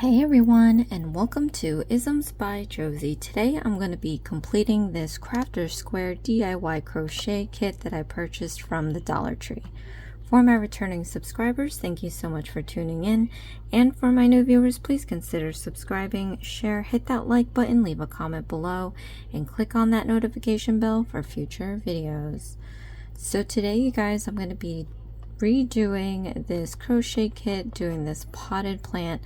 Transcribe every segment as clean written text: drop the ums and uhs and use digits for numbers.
Hey everyone, and welcome to Isms by Josie. Today I'm going to be completing this Crafter Square DIY crochet kit that I purchased from the Dollar Tree. For my returning subscribers, thank you so much for tuning in, and for my new viewers, please consider subscribing, share, hit that like button, leave a comment below, and click on that notification bell for future videos. So today, you guys, I'm going to be redoing this crochet kit, doing this potted plant,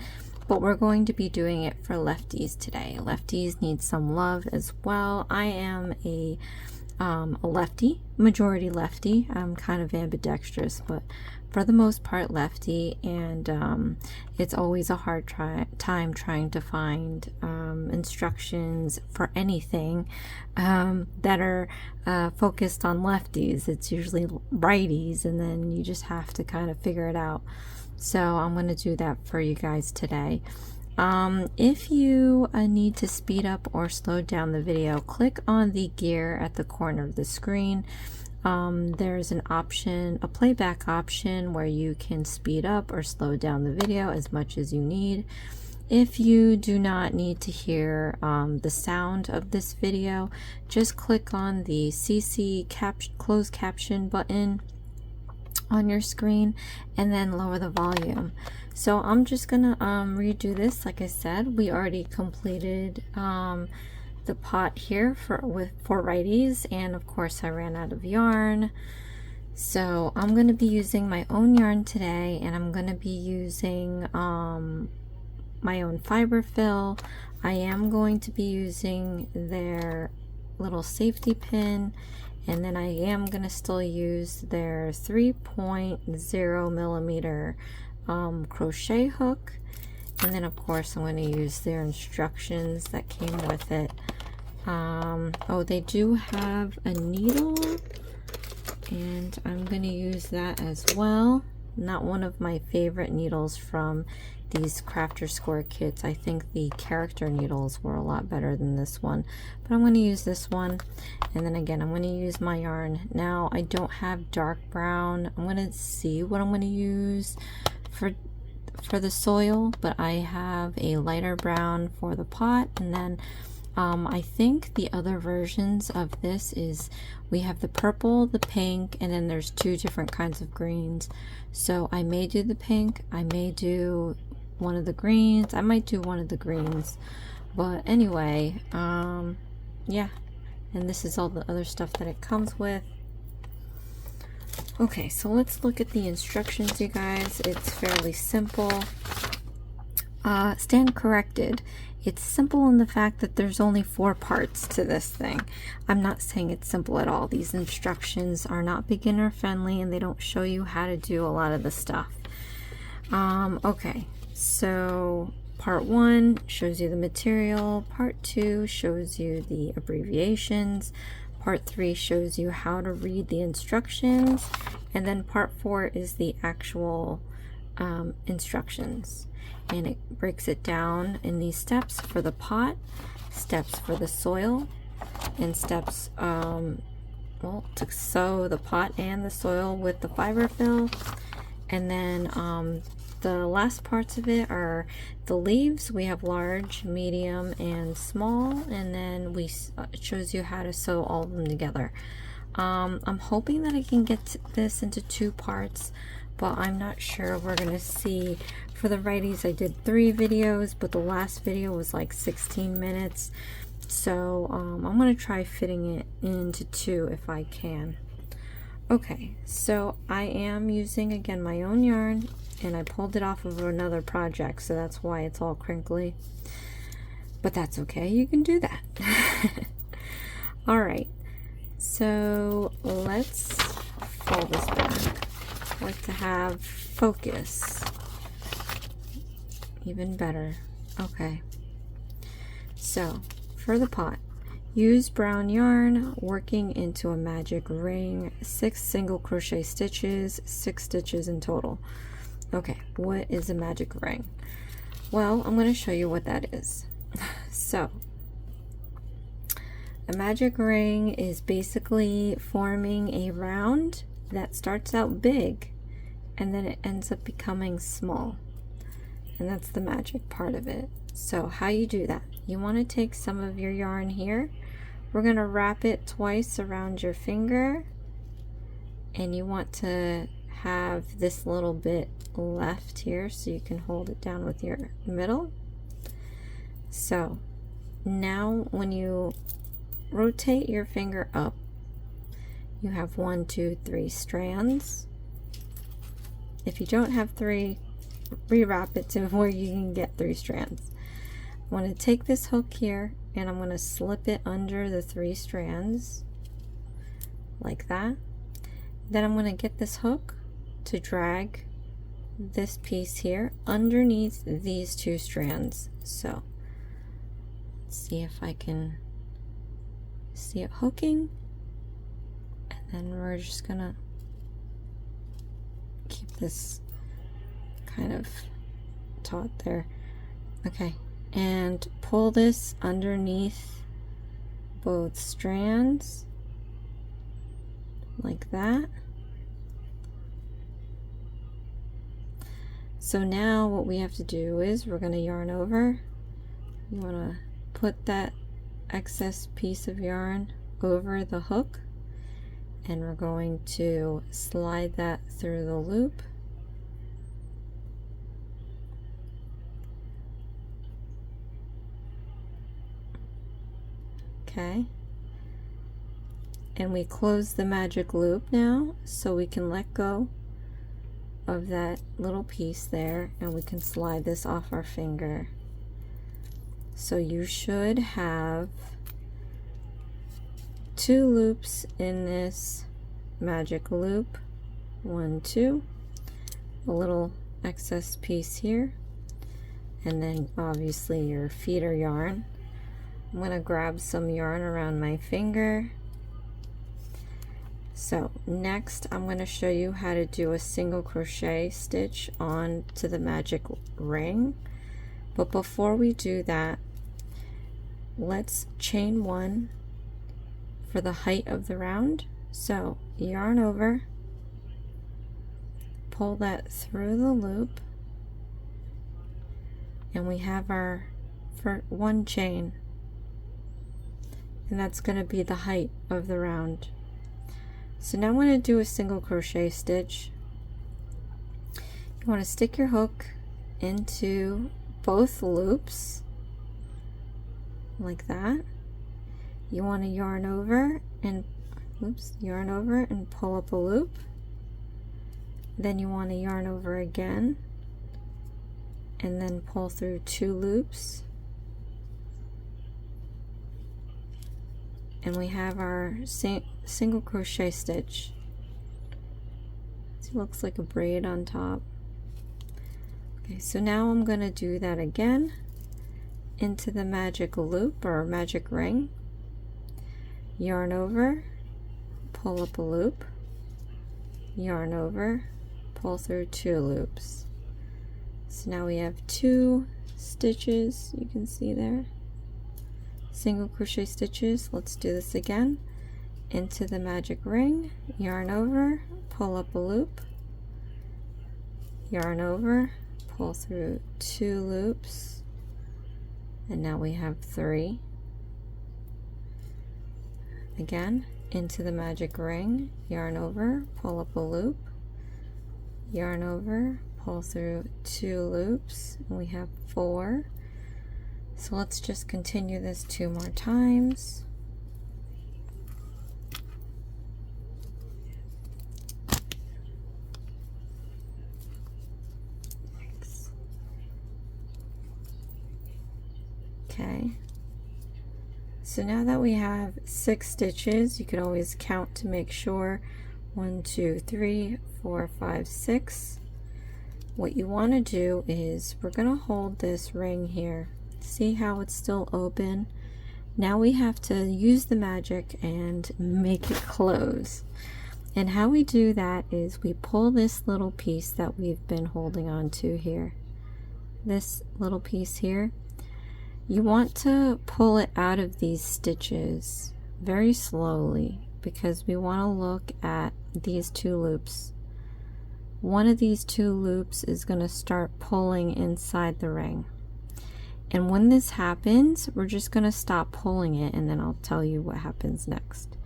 but we're going to be doing it for lefties today. Lefties need some love as well. I am a lefty, majority lefty. I'm kind of ambidextrous, but for the most part lefty, and it's always a hard time trying to find instructions for anything that are focused on lefties. It's usually righties, and then you just have to kind of figure it out. So I'm going to do that for you guys today. If you need to speed up or slow down the video, click on the gear at the corner of the screen. There's an option, a playback option, where you can speed up or slow down the video as much as you need. If you do not need to hear the sound of this video, just click on the CC closed caption button on your screen and then lower the volume. So I'm just gonna redo this. Like I said, we already completed the pot here for righties, and of course I ran out of yarn. So I'm going to be using my own yarn today, and I'm going to be using my own fiber fill. I am going to be using their little safety pin, and then I am going to still use their 3.0 millimeter crochet hook, and then of course I'm going to use their instructions that came with it. Oh, they do have a needle, and I'm going to use that as well. Not one of my favorite needles from these Crafter Square kits. I think the character needles were a lot better than this one, but I'm going to use this one. And then again, I'm going to use my yarn. Now I don't have dark brown. I'm going to see what I'm going to use for the soil, but I have a lighter brown for the pot. And then I think the other versions of this is we have the purple, the pink, and then there's two different kinds of greens. So I may do the pink, I may do one of the greens, I might do one of the greens, but anyway, yeah, and this is all the other stuff that it comes with. Okay, so let's look at the instructions, you guys. It's fairly simple. Stand corrected. It's simple in the fact that there's only 4 parts to this thing. I'm not saying it's simple at all. These instructions are not beginner friendly, and they don't show you how to do a lot of the stuff. Okay, so part 1 shows you the material, part 2 shows you the abbreviations, part 3 shows you how to read the instructions, and then part 4 is the actual instructions. And it breaks it down in these steps for the pot, steps for the soil, and steps well, to sew the pot and the soil with the fiber fill. And then the last parts of it are the leaves. We have large, medium, and small, and then it shows you how to sew all of them together. I'm hoping that I can get this into 2 parts, but I'm not sure. We're gonna see. For the righties, I did 3 videos, but the last video was like 16 minutes. So I'm gonna try fitting it into 2 if I can. Okay, so I am using again my own yarn, and I pulled it off of another project, so that's why it's all crinkly. But that's okay, you can do that. All right, so let's fold this back. I like to have focus. Even better. Okay, so for the pot, use brown yarn, working into a magic ring, 6 single crochet stitches, 6 stitches in total. Okay, what is a magic ring? Well, I'm going to show you what that is. So a magic ring is basically forming a round that starts out big and then it ends up becoming small. and that's the magic part of it. So how you do that, you want to take some of your yarn here, we're going to wrap it twice around your finger, and you want to have this little bit left here so you can hold it down with your middle. So now when you rotate your finger up, you have 1, 2, 3 strands. If you don't have 3, rewrap it to where you can get 3 strands. I want to take this hook here and I'm going to slip it under the 3 strands like that. Then I'm going to get this hook to drag this piece here underneath these 2 strands. So let's see if I can see it hooking, and then we're just gonna keep this kind of taut there. Okay, and pull this underneath both strands like that. So now what we have to do is we're going to yarn over. You want to put that excess piece of yarn over the hook, and we're going to slide that through the loop. Okay, and we close the magic loop now so we can let go of that little piece there, and we can slide this off our finger. So you should have 2 loops in this magic loop. 1, 2, a little excess piece here, and then obviously your feeder yarn. I'm going to grab some yarn around my finger. So next I'm going to show you how to do a single crochet stitch onto the magic ring. But before we do that, let's chain 1 for the height of the round. So yarn over, pull that through the loop, and we have our 1 chain, and that's going to be the height of the round. So now I'm going to do a single crochet stitch. You want to stick your hook into both loops like that. You want to yarn over and pull up a loop. Then you want to yarn over again and then pull through 2 loops. And we have our single crochet stitch. It looks like a braid on top. Okay, so now I'm going to do that again into the magic loop or magic ring. Yarn over, pull up a loop, yarn over, pull through 2 loops. So now we have 2 stitches, you can see there. Single crochet stitches. Let's do this again. Into the magic ring, yarn over, pull up a loop, yarn over, pull through 2 loops, and now we have 3. Again, into the magic ring, yarn over, pull up a loop, yarn over, pull through 2 loops, and we have 4. So let's just continue this 2 more times. Okay. So now that we have 6 stitches, you can always count to make sure. 1, 2, 3, 4, 5, 6. What you want to do is we're going to hold this ring here. See how it's still open? Now we have to use the magic and make it close. And how we do that is we pull this little piece that we've been holding on to here. This little piece here. You want to pull it out of these stitches very slowly because we want to look at these 2 loops one of these two loops is going to start pulling inside the ring. And when this happens, we're just going to stop pulling it, and then I'll tell you what happens next.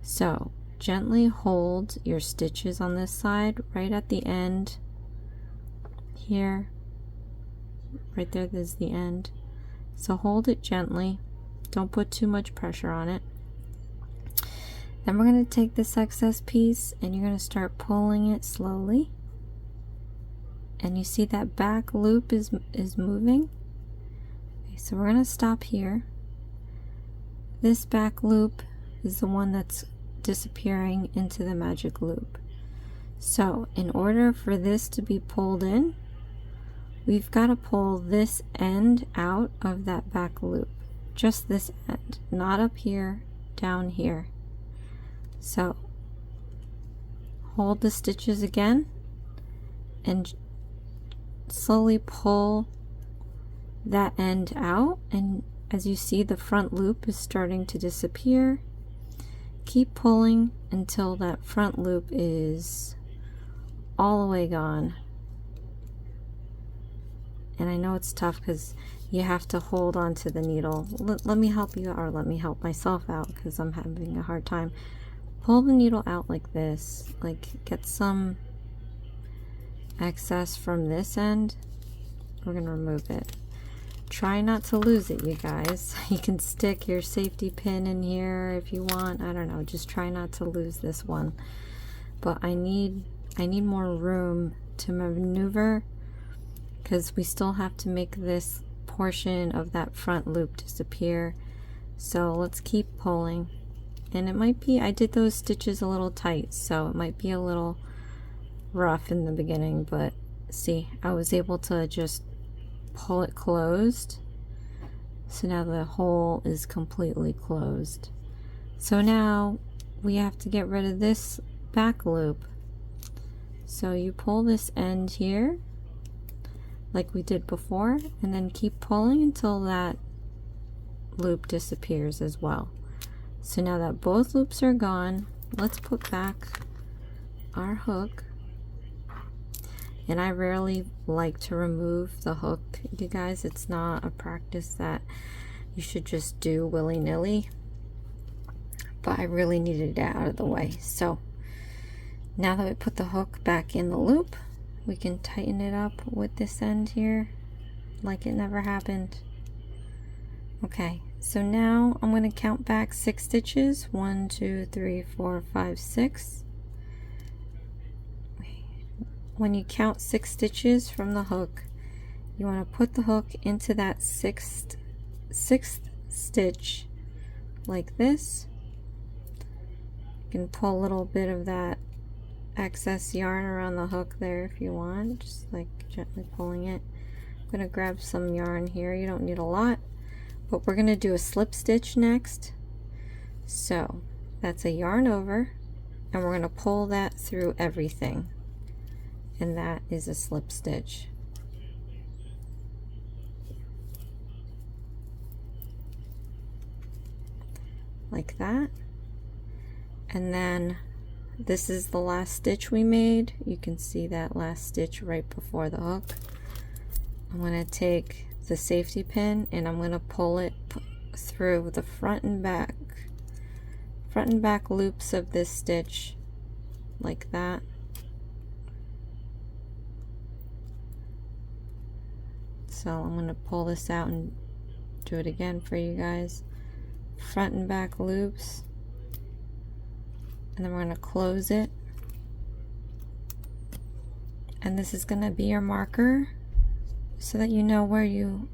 So gently hold your stitches on this side right at the end here. Right there, there's the end. So hold it gently. Don't put too much pressure on it. Then we're going to take this excess piece and you're going to start pulling it slowly. And you see that back loop is moving. Okay, so we're going to stop here. This back loop is the one that's disappearing into the magic loop. So in order for this to be pulled in, we've got to pull this end out of that back loop. Just this end, not up here, down here. So hold the stitches again and slowly pull that end out, and as you see, the front loop is starting to disappear. Keep pulling until that front loop is all the way gone. And I know it's tough because you have to hold on to the needle. Let me help you, or let me help myself out because I'm having a hard time. Pull the needle out like this, like get some excess from this end. We're gonna remove it. Try not to lose it, you guys. You can stick your safety pin in here if you want. I don't know, just try not to lose this one. But I need more room to maneuver because we still have to make this portion of that front loop disappear. So let's keep pulling. And it might be, I did those stitches a little tight, so it might be a little rough in the beginning, but see, I was able to just pull it closed. So now the hole is completely closed. So now we have to get rid of this back loop. So you pull this end here, like we did before, and then keep pulling until that loop disappears as well. So now that both loops are gone, let's put back our hook. And I rarely like to remove the hook, you guys. It's not a practice that you should just do willy-nilly, but I really needed it out of the way. So now that we put the hook back in the loop, we can tighten it up with this end here like it never happened. Okay, so now I'm going to count back 6 stitches. 1, 2, 3, 4, 5, 6. When you count 6 stitches from the hook, you want to put the hook into that sixth stitch like this. You can pull a little bit of that excess yarn around the hook there if you want, just like gently pulling it. I'm going to grab some yarn here. You don't need a lot, but we're going to do a slip stitch next. So that's a yarn over, and we're going to pull that through everything, and that is a slip stitch. Like that. And then this is the last stitch we made. You can see that last stitch right before the hook. I'm going to take the safety pin and I'm going to pull it through the front and back loops of this stitch like that. So I'm going to pull this out and do it again for you guys. Front and back loops, and then we're going to close it, and this is going to be your marker so that you know where you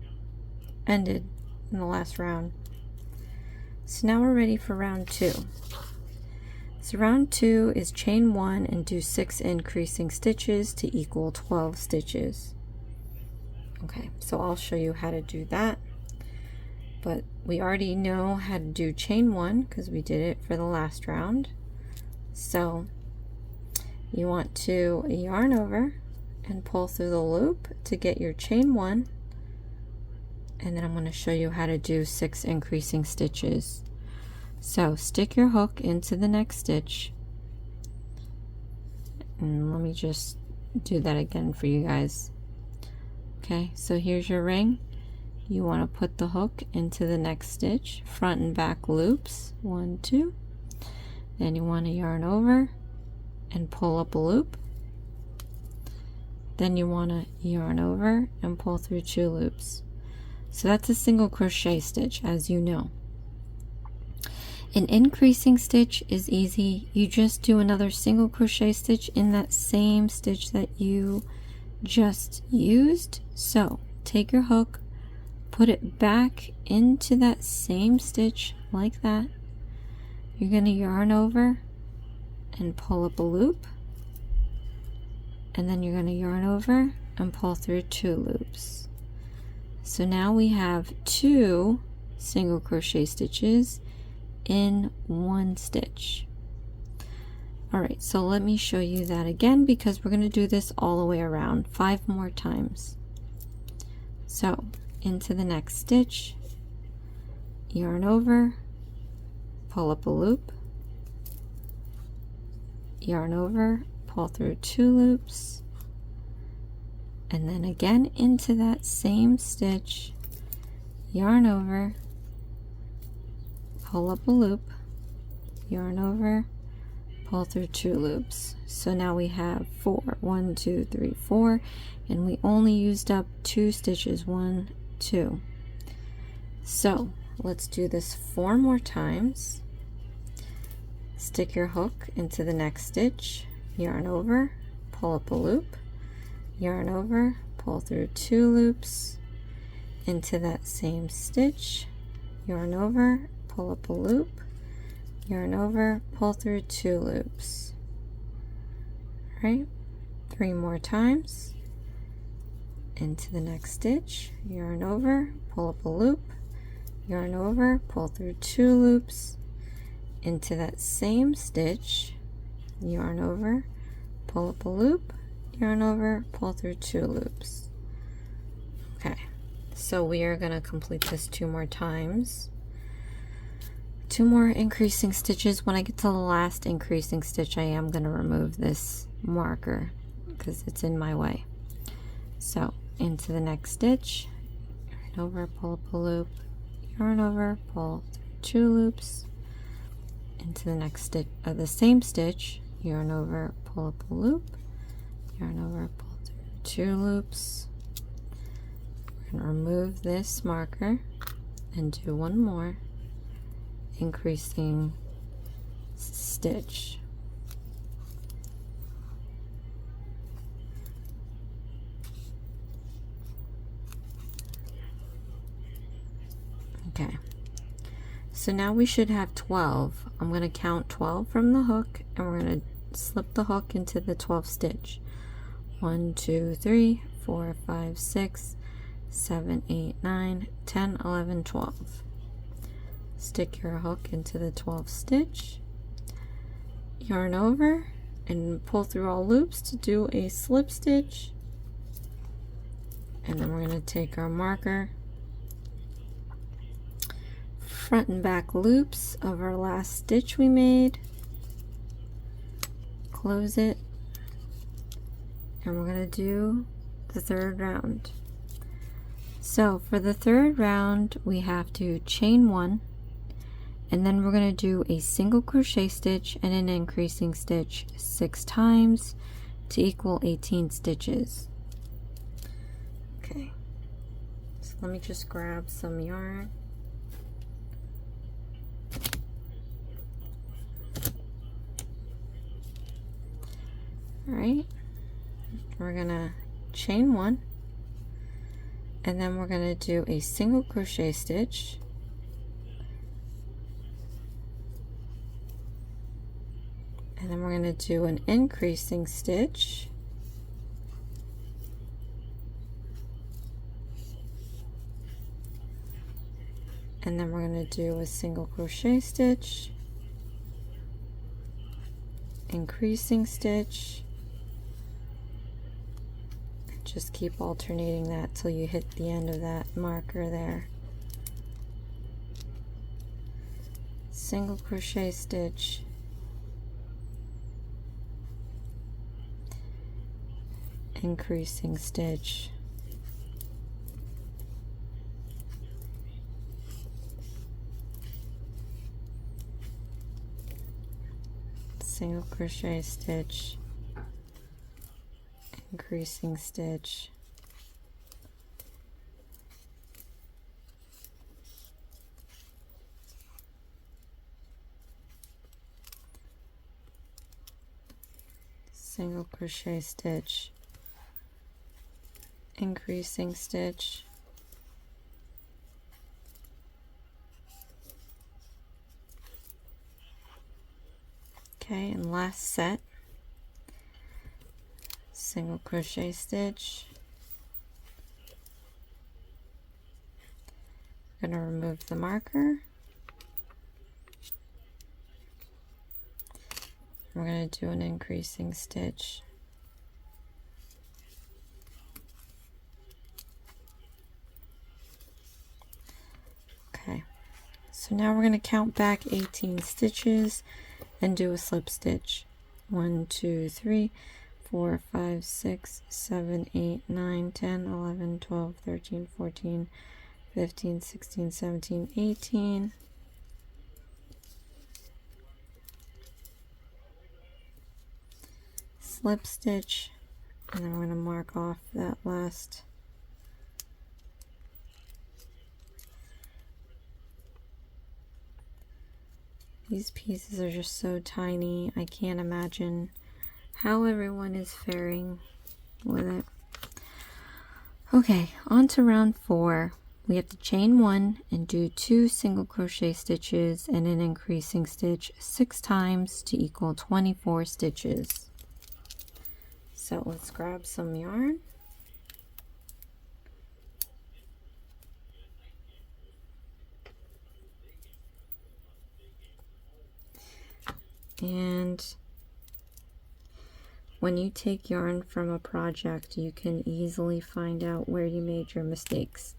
ended in the last round. So now we're ready for round 2. So round 2 is chain 1 and do 6 increasing stitches to equal 12 stitches. Okay, so I'll show you how to do that. But we already know how to do chain 1 because we did it for the last round. So you want to yarn over and pull through the loop to get your chain 1, and then I'm going to show you how to do 6 increasing stitches. So stick your hook into the next stitch, and let me just do that again for you guys. Okay, so here's your ring. You want to put the hook into the next stitch, front and back loops, 1, 2. Then you want to yarn over and pull up a loop. Then you want to yarn over and pull through 2 loops. So that's a single crochet stitch, as you know. An increasing stitch is easy. You just do another single crochet stitch in that same stitch that you just used. So take your hook, put it back into that same stitch like that. You're going to yarn over and pull up a loop, and then you're going to yarn over and pull through 2 loops. So now we have 2 single crochet stitches in 1 stitch. Alright, so let me show you that again, because we're going to do this all the way around 5 more times. So into the next stitch, yarn over, pull up a loop, yarn over, pull through 2 loops, and then again into that same stitch, yarn over, pull up a loop, yarn over, pull through 2 loops. So now we have 4, 1, 2, 3, 4, and we only used up 2 stitches, 1, 2. So let's do this 4 more times. Stick your hook into the next stitch, yarn over, pull up a loop, yarn over, pull through 2 loops, into that same stitch, yarn over, pull up a loop, yarn over, pull through 2 loops. Alright, 3 more times. Into the next stitch, yarn over, pull up a loop, yarn over, pull through 2 loops, into that same stitch, yarn over, pull up a loop, yarn over, pull through 2 loops. Okay, so we are going to complete this 2 more times. 2 more increasing stitches. When I get to the last increasing stitch, I am going to remove this marker because it's in my way. So into the next stitch, yarn over, pull up a loop, yarn over, pull through 2 loops, into the next stitch of the same stitch, yarn over, pull up a loop, yarn over, pull through 2 loops. We're going to remove this marker and do 1 more increasing stitch. Okay, so now we should have 12. I'm going to count 12 from the hook, and we're going to slip the hook into the 12th stitch. 1, 2, 3, 4, 5, 6, 7, 8, 9, 10, 11, 12. Stick your hook into the 12th stitch, yarn over, and pull through all loops to do a slip stitch. And then we're going to take our marker, front and back loops of our last stitch we made, close it, and we're going to do the 3rd round. So for the 3rd round, we have to chain 1, and then we're going to do a single crochet stitch and an increasing stitch 6 times to equal 18 stitches. Okay, so let me just grab some yarn. Alright, we're going to chain 1, and then we're going to do a single crochet stitch, and then we're going to do an increasing stitch, and then we're going to do a single crochet stitch, increasing stitch, and just keep alternating that till you hit the end of that marker there. Single crochet stitch, increasing stitch, single crochet stitch, increasing stitch, single crochet stitch, increasing stitch, okay, and last set, single crochet stitch. I'm going to remove the marker. We're going to do an increasing stitch. Okay, so now we're going to count back 18 stitches and do a slip stitch. 1, 2, 3, 4, 5, 6, 7, 8, 9, 10, 11, 12, 13, 14, 15, 16, 17, 18. Slip stitch, and then we're going to mark off that last these pieces are just so tiny. I can't imagine how everyone is faring with it. Okay, on to round 4. We have to chain 1 and do 2 single crochet stitches and an increasing stitch 6 times to equal 24 stitches. So let's grab some yarn. And when you take yarn from a project, you can easily find out where you made your mistakes.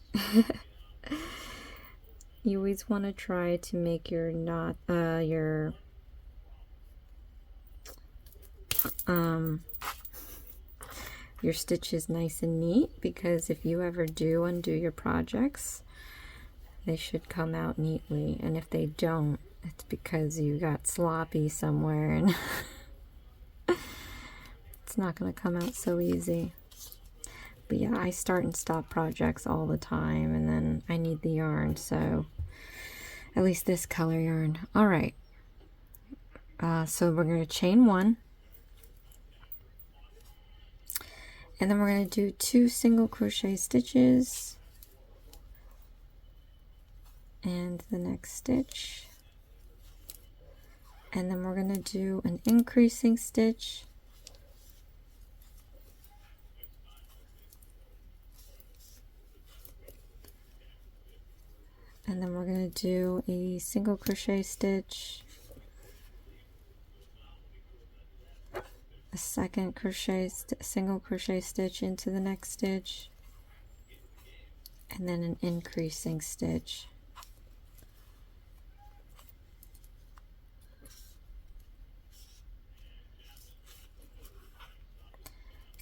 You always want to try to make your your stitches nice and neat, because if you ever do undo your projects, they should come out neatly, and if they don't, it's because you got sloppy somewhere and it's not going to come out so easy. But yeah, I start and stop projects all the time, and then I need the yarn, so at least this color yarn. All right, so we're going to chain 1, and then we're going to do 2 single crochet stitches and the next stitch, and then we're going to do an increasing stitch, and then we're going to do a single crochet stitch, a second single crochet stitch into the next stitch, and then an increasing stitch.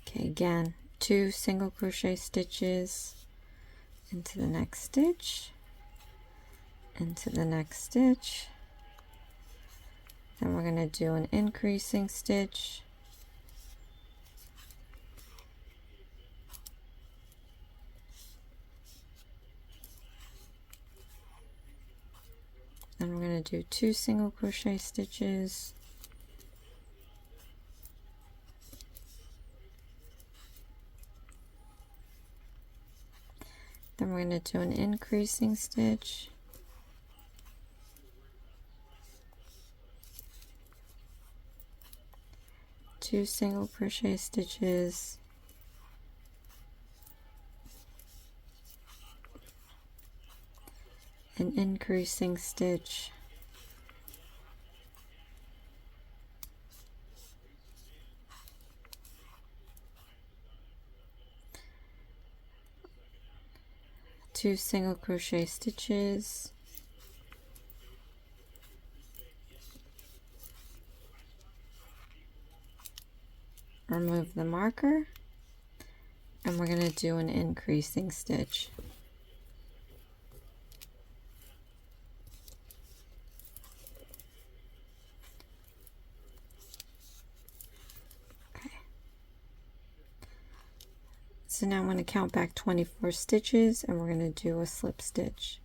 Okay, again, 2 single crochet stitches into the next stitch, into the next stitch, then we're going to do an increasing stitch, then we're going to do 2 single crochet stitches, then we're going to do an increasing stitch, 2 single crochet stitches, an increasing stitch, two single crochet stitches, remove the marker, and we're going to do an increasing stitch. Okay. So now I'm going to count back 24 stitches and we're going to do a slip stitch.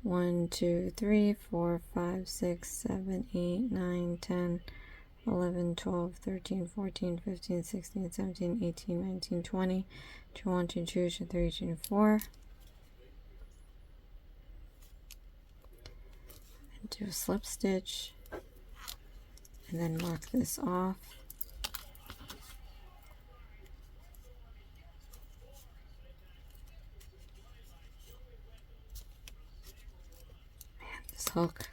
1, 2, 3, 4, 5, 6, 7, 8, 9, 10, 11, 12, 13, 14, 15, 16, 17, 18, 19, 20, 21, 22, 23, 24. And do a slip stitch and then mark this off. Man, this hook.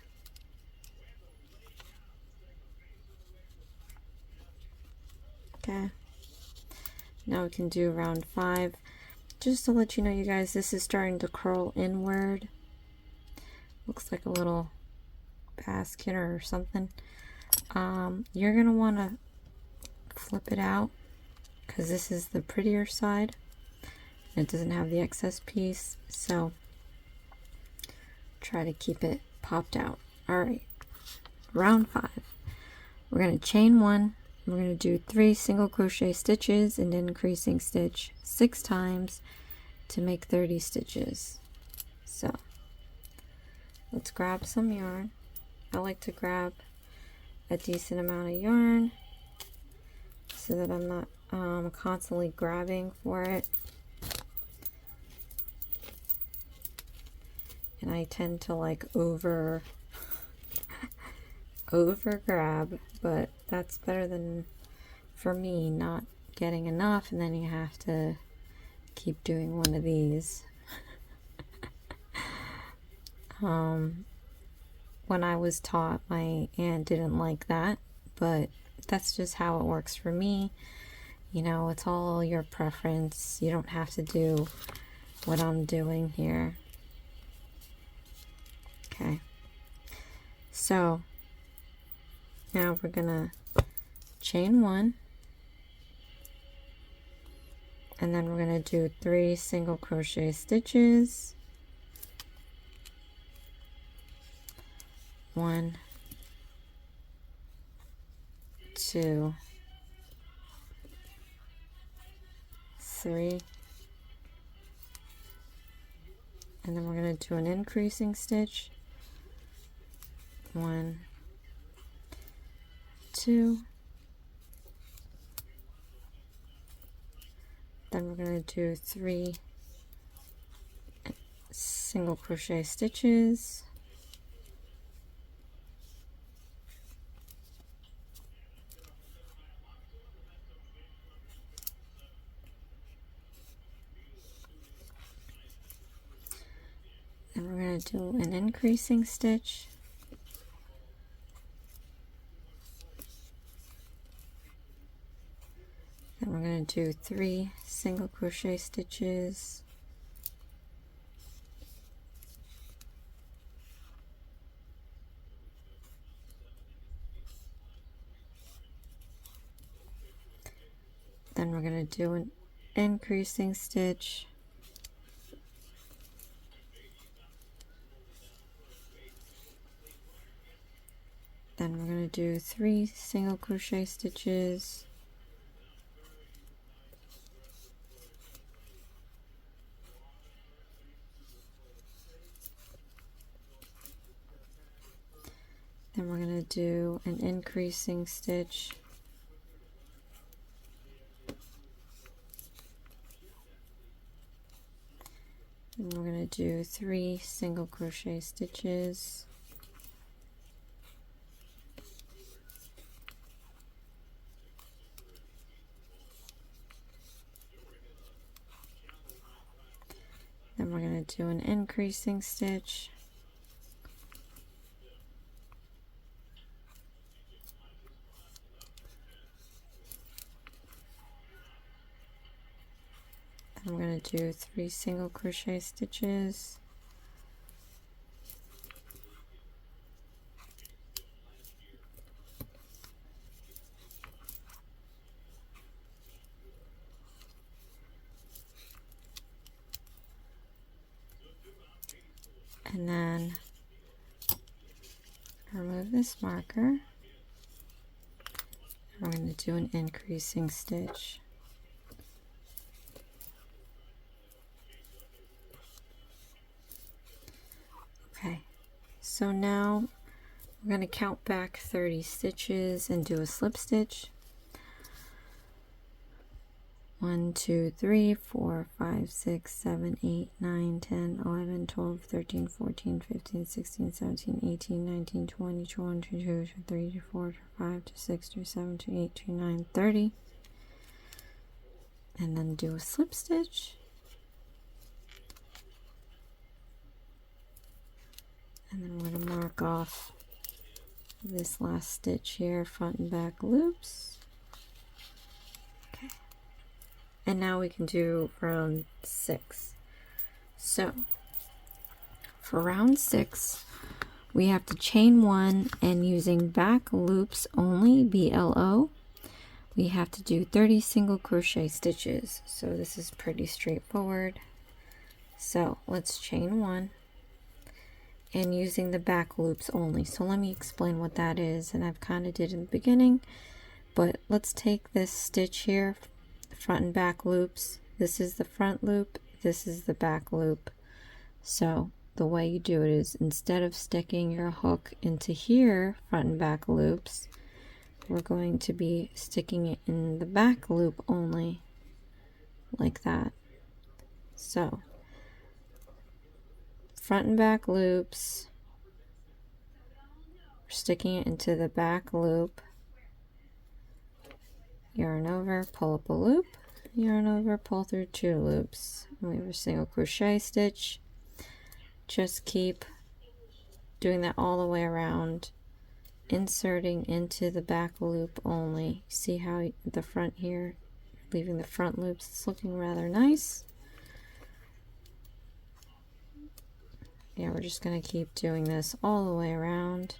Okay. Now we can do round 5. Just to let you know, you guys, this is starting to curl inward. Looks like a little basket or something. You're going to want to flip it out because this is the prettier side. It doesn't have the excess piece, so try to keep it popped out. Alright, round 5. We're going to chain 1. We're going to do 3 single crochet stitches and increasing stitch 6 times to make 30 stitches. So let's grab some yarn. I like to grab a decent amount of yarn so that I'm not constantly grabbing for it. And I tend to like over grab, but that's better than, for me, not getting enough and then you have to keep doing one of these. When I was taught, my aunt didn't like that, but that's just how it works for me. You know, it's all your preference. You don't have to do what I'm doing here. Okay, so now we're gonna chain 1 and then we're gonna do 3 single crochet stitches. 1, 2, 3, and then we're going to do an increasing stitch. 1, 2, then we're going to do 3 single crochet stitches. Then we're going to do an increasing stitch. Then we're going to do 3 single crochet stitches. Then we're going to do an increasing stitch. Then we're going to do 3 single crochet stitches. Then we're going to do an increasing stitch. And we're going to do 3 single crochet stitches. Then we're going to do an increasing stitch. Then we're going to do 3 single crochet stitches. And then remove this marker. We're going to do an increasing stitch. Okay, so now we're going to count back 30 stitches and do a slip stitch. 1, 2, 3, 4, 5, 6, 7, 8, 9, 10, 11, 12, 13, 14, 15, 16, 17, 18, 19, 20, 21, 22, 23, 24, 25, 26, 27, 28, 29, 30. And then do a slip stitch. And then we're going to mark off this last stitch here, front and back loops. Okay. And now we can do round 6. So for round 6, we have to chain 1, and using back loops only, BLO, we have to do 30 single crochet stitches. So this is pretty straightforward. So let's chain 1. And using the back loops only. So let me explain what that is, and I've kind of did in the beginning, but let's take this stitch here, front and back loops. This is the front loop, this is the back loop. So the way you do it is, instead of sticking your hook into here, front and back loops, we're going to be sticking it in the back loop only, like that. So front and back loops, we're sticking it into the back loop, yarn over, pull up a loop, yarn over, pull through 2 loops, and we have a single crochet stitch. Just keep doing that all the way around, inserting into the back loop only. See how the front here, leaving the front loops, it's looking rather nice. Yeah, we're just going to keep doing this all the way around.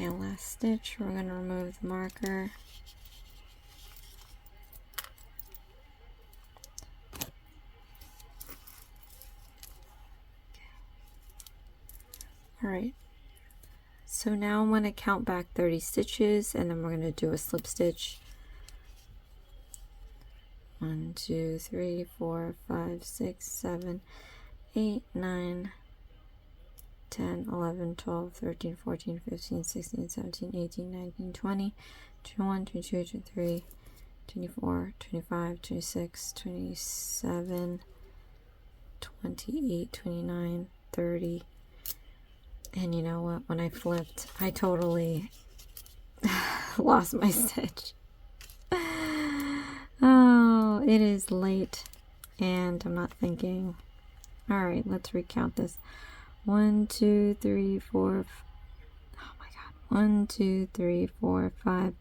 Okay, last stitch, we're going to remove the marker. Alright, so now I'm going to count back 30 stitches, and then we're going to do a slip stitch. 1, 2, 3, 4, 5, 6, 7, 8, 9, 10, 11, 12, 13, 14, 15, 16, 17, 18, 19, 20, 21, 22, 23, 24, 25, 26, 27, 28, 29, 30. And you know what? When I flipped, I totally lost my stitch. Oh, it is late and I'm not thinking. All right, let's recount this. 1, 2, 3, 4. Oh my God. 1, 2, 3, 4, 5,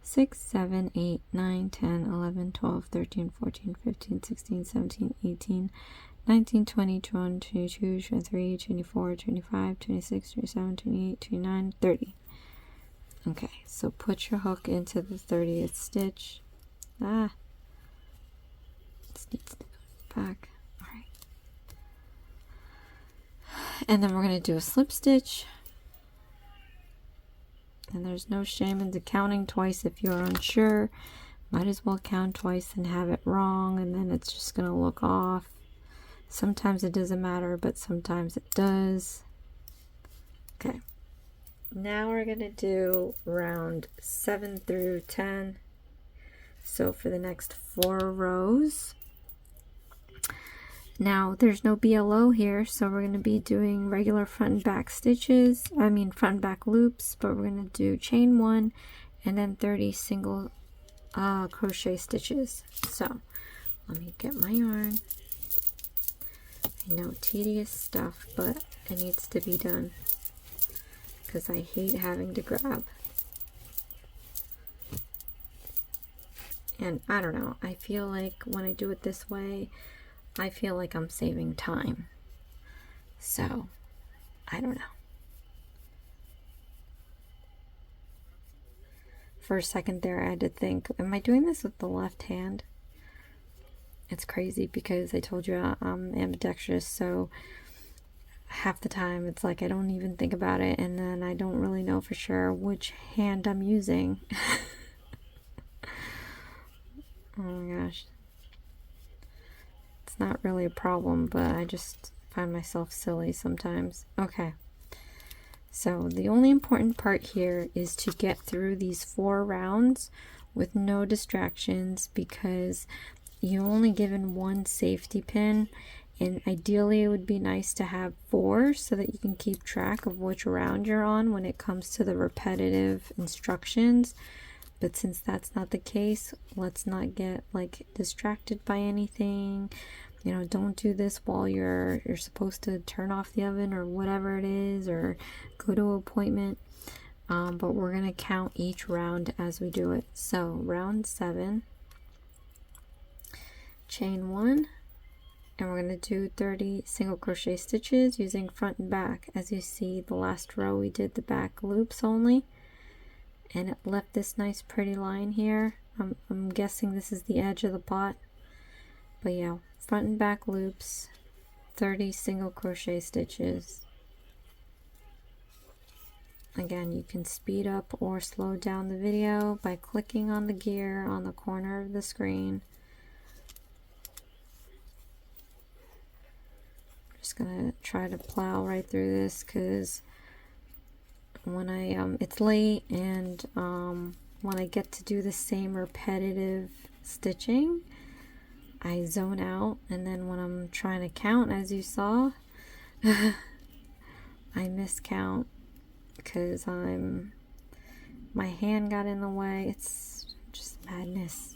6, 7, 8, 9, 10, 11, 12, 13, 14, 15, 16, 17, 18, 19, 20, 21, 22, 23, 24, 25, 26, 27, 28, 29, 30. Okay, so put your hook into the 30th stitch. This needs to go back. All right. And then we're going to do a slip stitch. And there's no shame in counting twice if you're unsure. Might as well count twice and have it wrong, and then it's just going to look off. Sometimes it doesn't matter, but sometimes it does. Okay. Now we're going to do round 7 through 10. So for the next 4 rows. Now there's no BLO here, so we're going to be doing regular front and back stitches. I mean front and back loops, but we're going to do chain 1 and then 30 single crochet stitches. So let me get my yarn. I know, tedious stuff, but it needs to be done because I hate having to grab. And I don't know, I feel like when I do it this way, I feel like I'm saving time. So, I don't know. For a second there, I had to think, am I doing this with the left hand? It's crazy because I told you I'm ambidextrous, so half the time it's like I don't even think about it, and then I don't really know for sure which hand I'm using. Oh my gosh. It's not really a problem, but I just find myself silly sometimes. Okay. So the only important part here is to get through these 4 rounds with no distractions, because you're only given 1 safety pin, and ideally it would be nice to have 4 so that you can keep track of which round you're on when it comes to the repetitive instructions. But since that's not the case, let's not get like distracted by anything. You know, don't do this while you're supposed to turn off the oven or whatever it is, or go to an appointment. But we're gonna count each round as we do it. So round 7, chain 1, and we're gonna do 30 single crochet stitches using front and back. As you see, the last row we did the back loops only, and it left this nice pretty line here. I'm guessing this is the edge of the pot, but yeah, front and back loops, 30 single crochet stitches. Again, you can speed up or slow down the video by clicking on the gear on the corner of the screen. I'm just gonna try to plow right through this because when I it's late, and when I get to do the same repetitive stitching, I zone out, and then when I'm trying to count, as you saw, I miscount because my hand got in the way. It's just madness.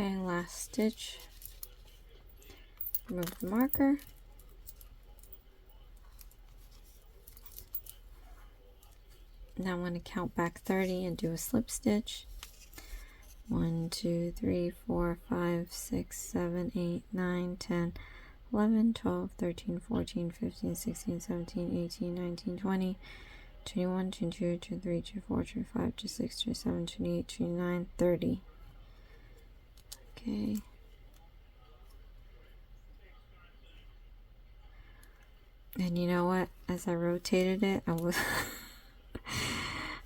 Okay, last stitch. Remove the marker. Now I'm going to count back 30 and do a slip stitch. 1, 2, 3, 4, 5, 6, 7, 8, 9, 10, 11, 12, 13, 14, 15, 16, 17, 18, 19, 20, 21, 22, 23, 24, 25, 26, 27, 28, 29, 30. Okay. And you know what? As I rotated it, I was...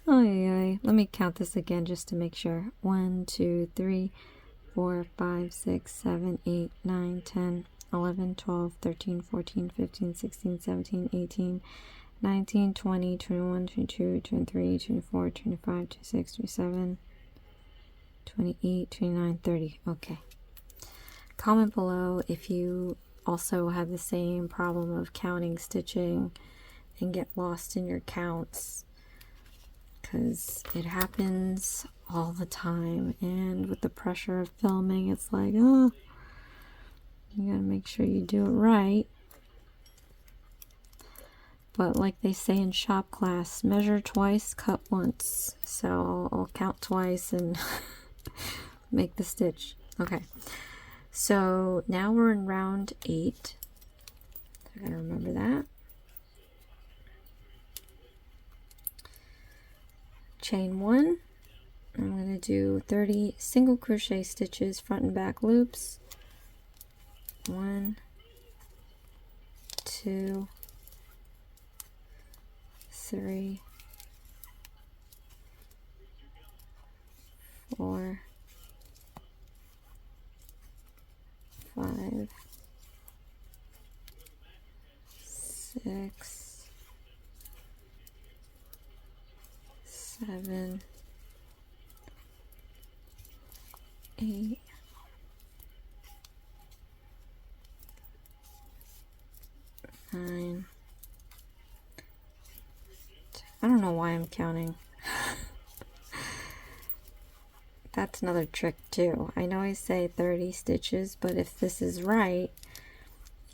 Oh, yeah. Let me count this again just to make sure. 1, 2, 3, 4, 5, 6, 7, 8, 9, 10, 11, 12, 13, 14, 15, 16, 17, 18, 19, 20, 21, 22, 23, 24, 25, 26, 27, 28, 29, 30. Okay. Comment below if you also have the same problem of counting stitching and get lost in your counts, because it happens all the time, and with the pressure of filming, it's like, oh, you gotta make sure you do it right. But like they say in shop class, measure twice, cut once. So I'll count twice and make the stitch. Okay, so now we're in round 8. I gotta remember that. Chain 1. I'm going to do 30 single crochet stitches, front and back loops. 1, 2, 3, 4, 5, 6, 7, 8, 9. I don't know why I'm counting. That's another trick too. I know I say 30 stitches, but if this is right,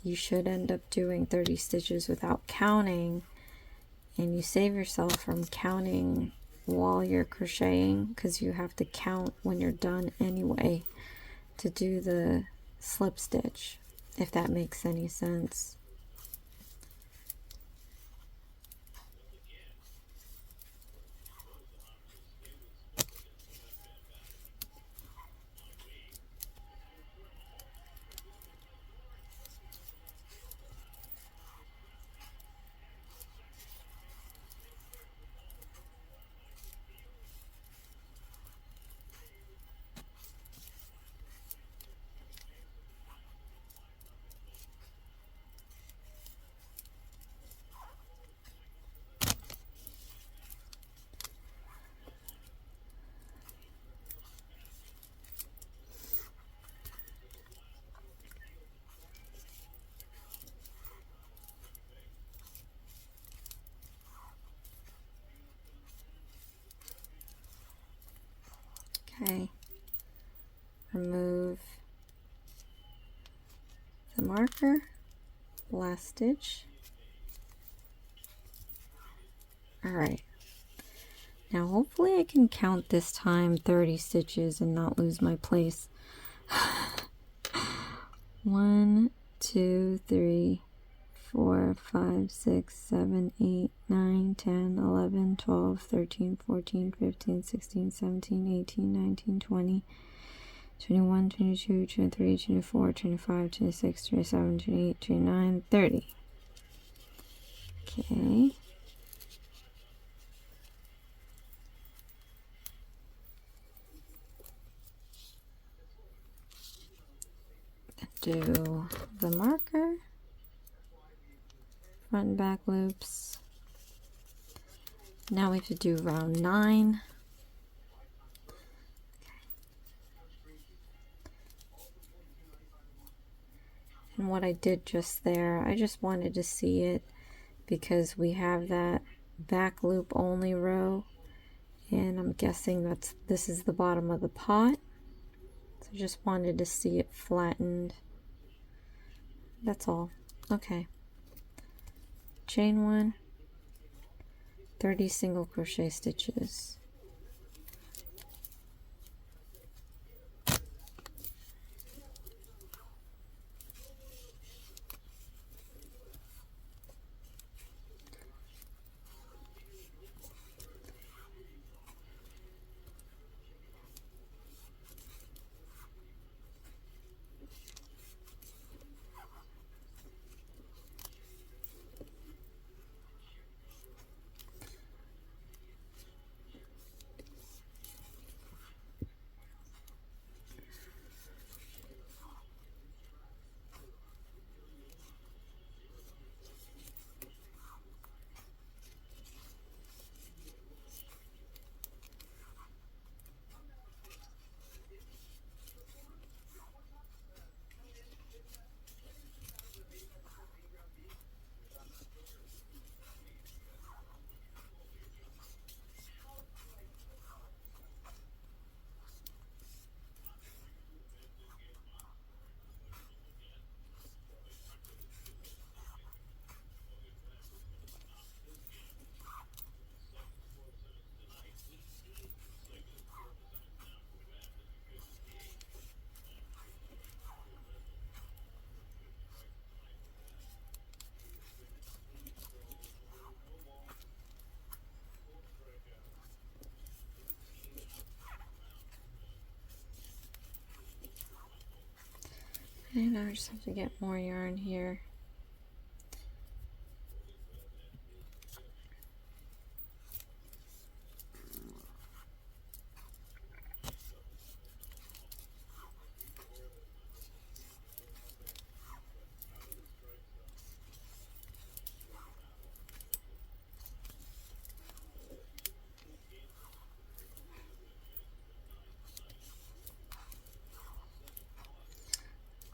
you should end up doing 30 stitches without counting, and you save yourself from counting while you're crocheting, because you have to count when you're done anyway to do the slip stitch, if that makes any sense. Okay, remove the marker, last stitch. Alright, now hopefully I can count this time 30 stitches and not lose my place. 1, 2, 3, 4, 5, 6, 7, 8, 9, 10, 11, 12, 13, 14, 15, 16, 17, 18, 19, 20, 21, 22, 23, 24, 25, 26, 27, 28, 29, 30. Okay. Do the marker, front and back loops. Now we have to do round 9. And what I did just there, I just wanted to see it because we have that back loop only row, and I'm guessing this is the bottom of the pot. So I just wanted to see it flattened. That's all. Okay. Chain 1, 30 single crochet stitches. And now I just have to get more yarn here.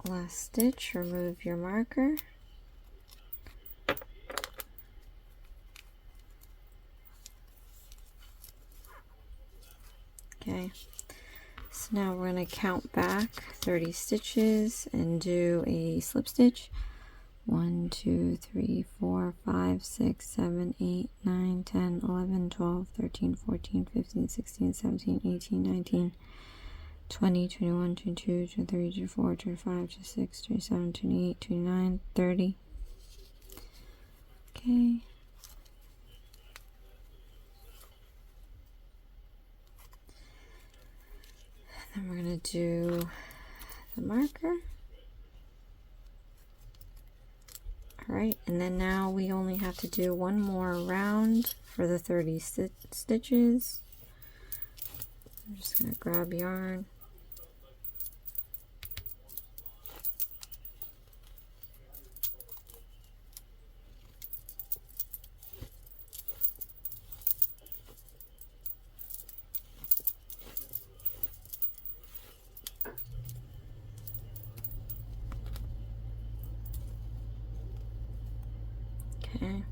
Last stitch, remove your marker. Okay, so now we're going to count back 30 stitches and do a slip stitch. 1, 2, 3, 4, 5, 6, 7, 8, 9, 10, 11, 12, 13, 14, 15, 16, 17, 18, 19, 20, 21, 22, 23, 24, 25, 26, 27, 28, 29, 30. Okay. Then we're going to do the marker. Alright, and then now we only have to do one more round for the 30 stitches. I'm just going to grab yarn. Okay.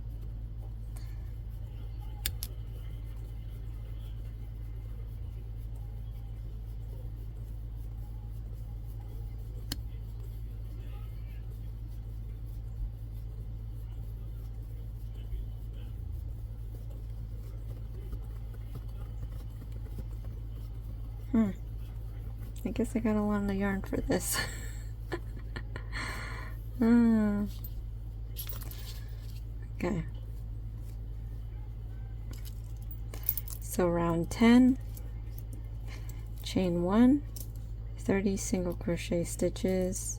I guess I got a lot of yarn for this. Okay. So round 10, chain 1, 30 single crochet stitches.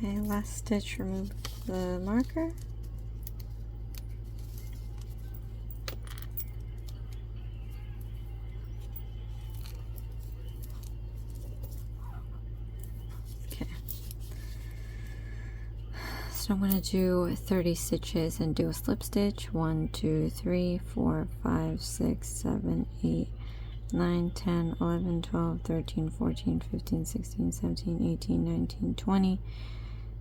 Okay, last stitch, remove the marker. Okay. So I'm going to do 30 stitches and do a slip stitch. 1, 2, 3, 4, 5, 6, 7, 8, 9, 10, 11, 12, 13, 14, 15, 16, 17, 18, 19, 20,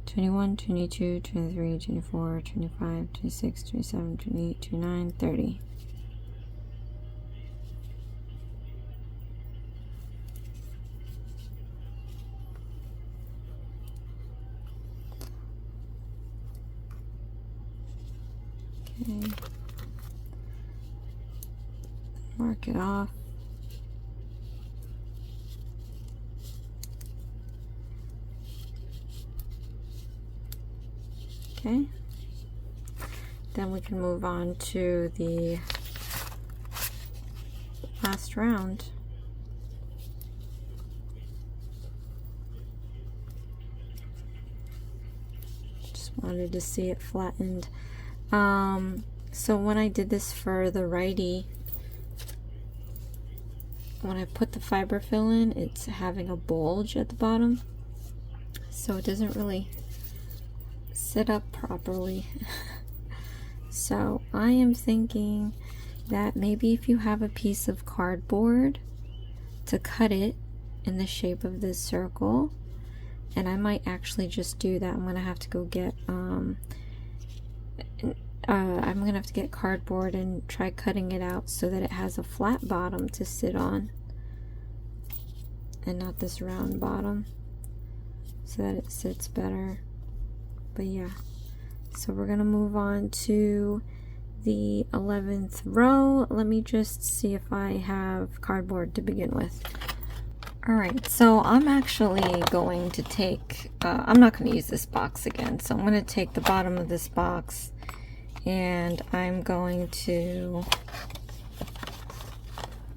21, 22, 23, 24, 25, 26, 27, 28, 29, 30. Okay. Mark it off. Okay. Then we can move on to the last round. Just wanted to see it flattened. So when I did this for the righty, when I put the fiber fill in, it's having a bulge at the bottom, so it doesn't really sit up properly. So I am thinking that maybe if you have a piece of cardboard to cut it in the shape of this circle, and I might actually just do that. I'm gonna have to go get I'm gonna have to get cardboard and try cutting it out so that it has a flat bottom to sit on and not this round bottom, so that it sits better. But yeah, so we're gonna move on to the 11th row. Let me just see if I have cardboard to begin with. Alright, so I'm actually going to take, I'm not going to use this box again, so I'm going to take the bottom of this box and I'm going to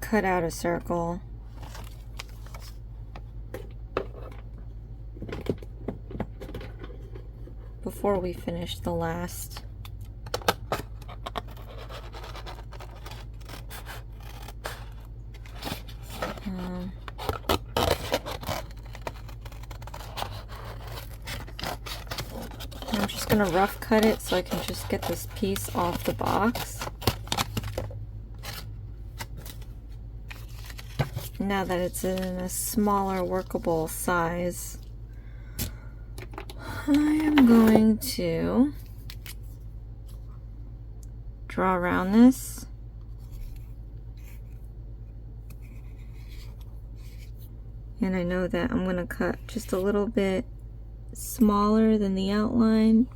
cut out a circle. Before we finish the last. I'm just going to rough cut it so I can just get this piece off the box. Now that it's in a smaller workable size, I am going to draw around this. And I know that I'm going to cut just a little bit smaller than the outline,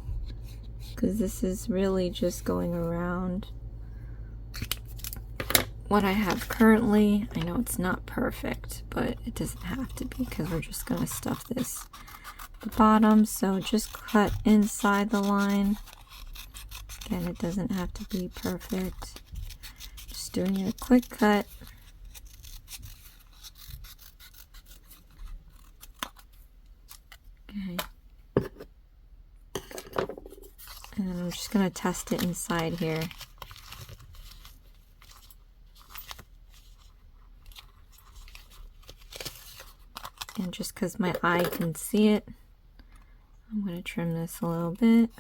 because this is really just going around what I have currently. I know it's not perfect, but it doesn't have to be, because we're just going to stuff this at the bottom. So just cut inside the line. Again, it doesn't have to be perfect. Just doing a quick cut. Okay. And then I'm just going to test it inside here. And just because my eye can see it, I'm going to trim this a little bit.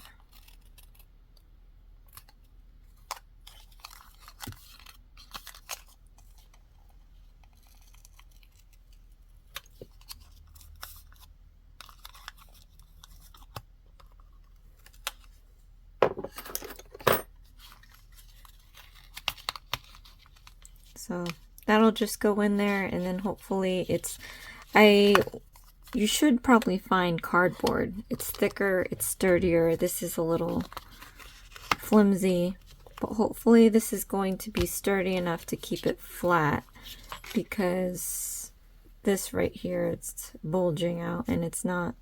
So that'll just go in there, and then hopefully you should probably find cardboard. It's thicker, it's sturdier. This is a little flimsy, but hopefully this is going to be sturdy enough to keep it flat, because this right here, it's bulging out and it's not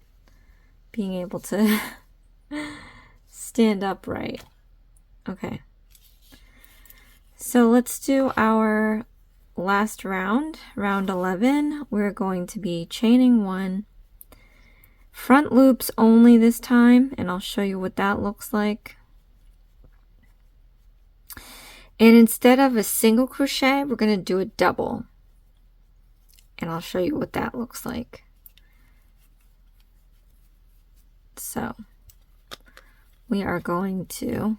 being able to stand upright. Okay. So let's do our last round, round 11. We're going to be chaining 1, front loops only this time, and I'll show you what that looks like. And instead of a single crochet, we're going to do a double, and I'll show you what that looks like. So we are going to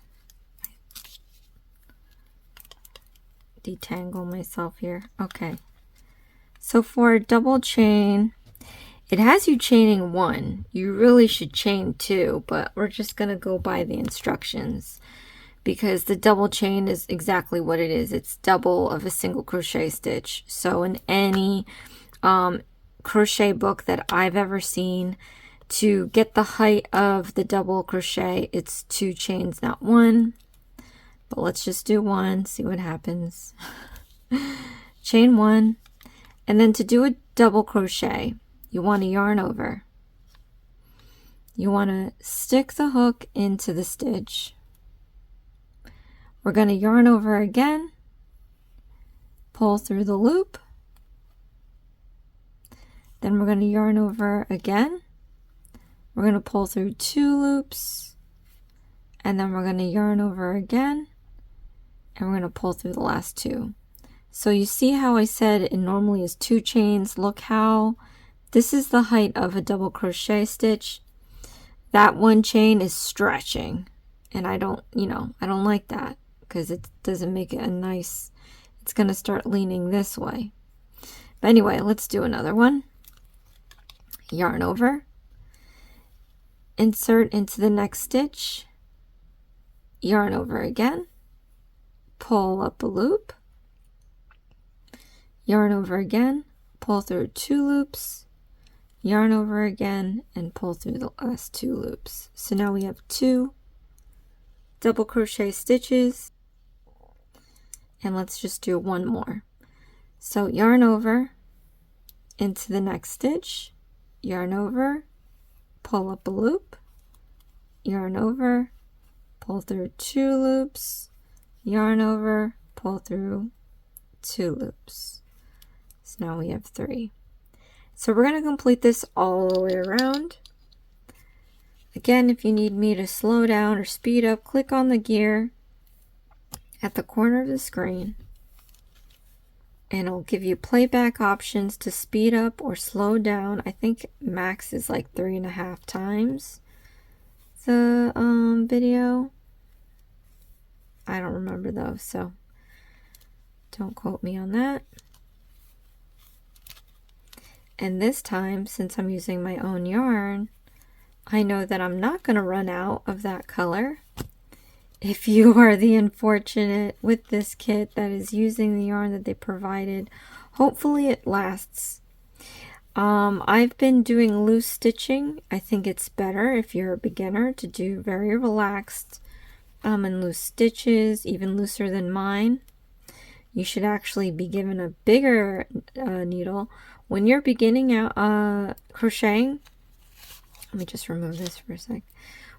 detangle myself here. Okay, so for a double chain, it has you chaining 1. You really should chain 2, but we're just going to go by the instructions because the double chain is exactly what it is. It's double of a single crochet stitch. So in any crochet book that I've ever seen, to get the height of the double crochet, it's 2 chains, not 1. But let's just do 1, see what happens. Chain 1, and then to do a double crochet, you want to yarn over. You want to stick the hook into the stitch. We're going to yarn over again, pull through the loop, then we're going to yarn over again. We're going to pull through 2 loops, and then we're going to yarn over again, and we're going to pull through the last 2. So you see how I said it normally is 2 chains. Look how this is the height of a double crochet stitch. That 1 chain is stretching, and I don't like that because it doesn't make it a nice, it's going to start leaning this way. But anyway, let's do another one. Yarn over, insert into the next stitch, yarn over again, pull up a loop, yarn over again, pull through 2 loops, yarn over again, and pull through the last 2 loops. So now we have 2 double crochet stitches, and let's just do 1 more. So yarn over into the next stitch, yarn over, pull up a loop, yarn over, pull through 2 loops, yarn over, pull through 2 loops. So now we have 3. So we're going to complete this all the way around. Again, if you need me to slow down or speed up, click on the gear at the corner of the screen, and it'll give you playback options to speed up or slow down. I think max is like 3.5 times the video. I don't remember though, so don't quote me on that. And this time, since I'm using my own yarn, I know that I'm not going to run out of that color. If you are the unfortunate with this kit that is using the yarn that they provided, hopefully it lasts. I've been doing loose stitching. I think it's better if you're a beginner to do very relaxed and loose stitches, even looser than mine. You should actually be given a bigger needle. When you're beginning out crocheting, let me just remove this for a sec.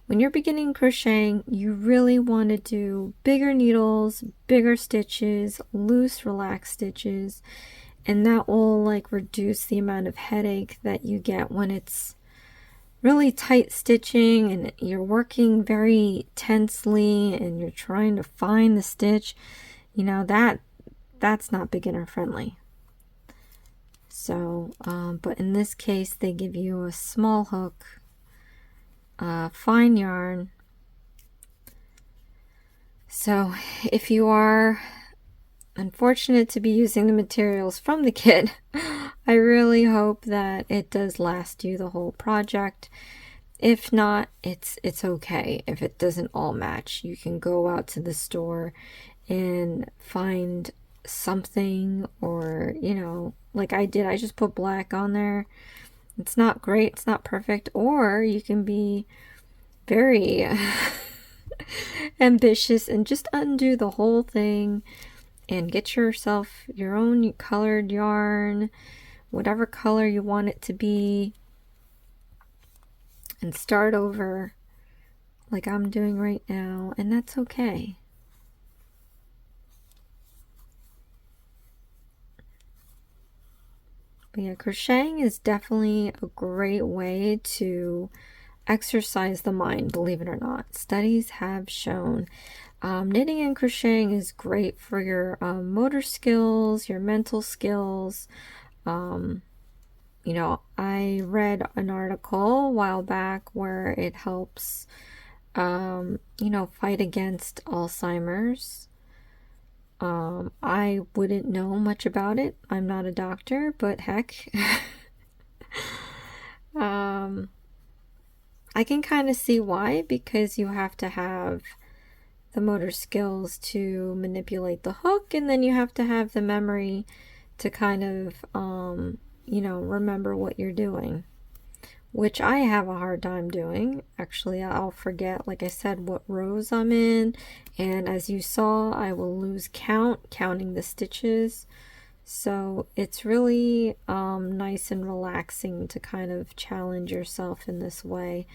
When you're beginning crocheting, you really want to do bigger needles, bigger stitches, loose, relaxed stitches, and that will like reduce the amount of headache that you get when it's really tight stitching and you're working very tensely and you're trying to find the stitch. You know, that's not beginner friendly. So, but in this case, they give you a small hook, fine yarn. So if you are unfortunate to be using the materials from the kit, I really hope that it does last you the whole project. If not, it's okay. If it doesn't all match, you can go out to the store and find something, or you know, like I did, I just put black on there. It's not great, it's not perfect. Or you can be very ambitious and just undo the whole thing and get yourself your own colored yarn, whatever color you want it to be, and start over like I'm doing right now, and that's okay. But yeah, crocheting is definitely a great way to exercise the mind, believe it or not. Studies have shown knitting and crocheting is great for your motor skills, your mental skills. You know, I read an article a while back where it helps, you know, fight against Alzheimer's. I wouldn't know much about it. I'm not a doctor, but heck. I can kind of see why, because you have to have the motor skills to manipulate the hook, and then you have to have the memory to kind of, you know, remember what you're doing, which I have a hard time doing. Actually, I'll forget, like I said, what rows I'm in, and as you saw, I will lose count counting the stitches. So it's really nice and relaxing to kind of challenge yourself in this way.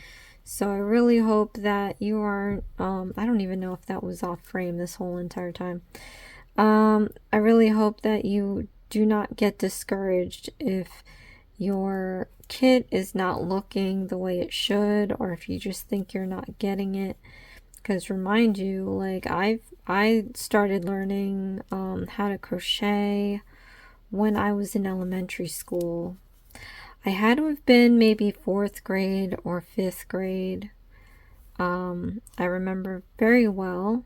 So I really hope that you aren't, I don't even know if that was off frame this whole entire time. I really hope that you do not get discouraged if your kit is not looking the way it should, or if you just think you're not getting it. Because remind you, like I started learning how to crochet when I was in elementary school. I had to have been maybe 4th grade or 5th grade. I remember very well,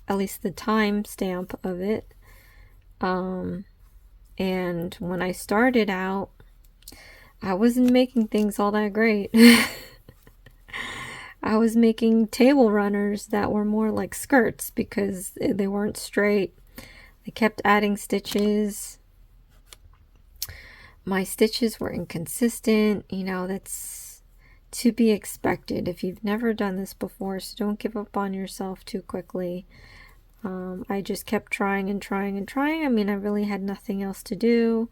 at least the time stamp of it. And when I started out, I wasn't making things all that great. I was making table runners that were more like skirts because they weren't straight. I kept adding stitches. My stitches were inconsistent. You know, that's to be expected if you've never done this before, so don't give up on yourself too quickly. I just kept trying and trying and trying. I mean, I really had nothing else to do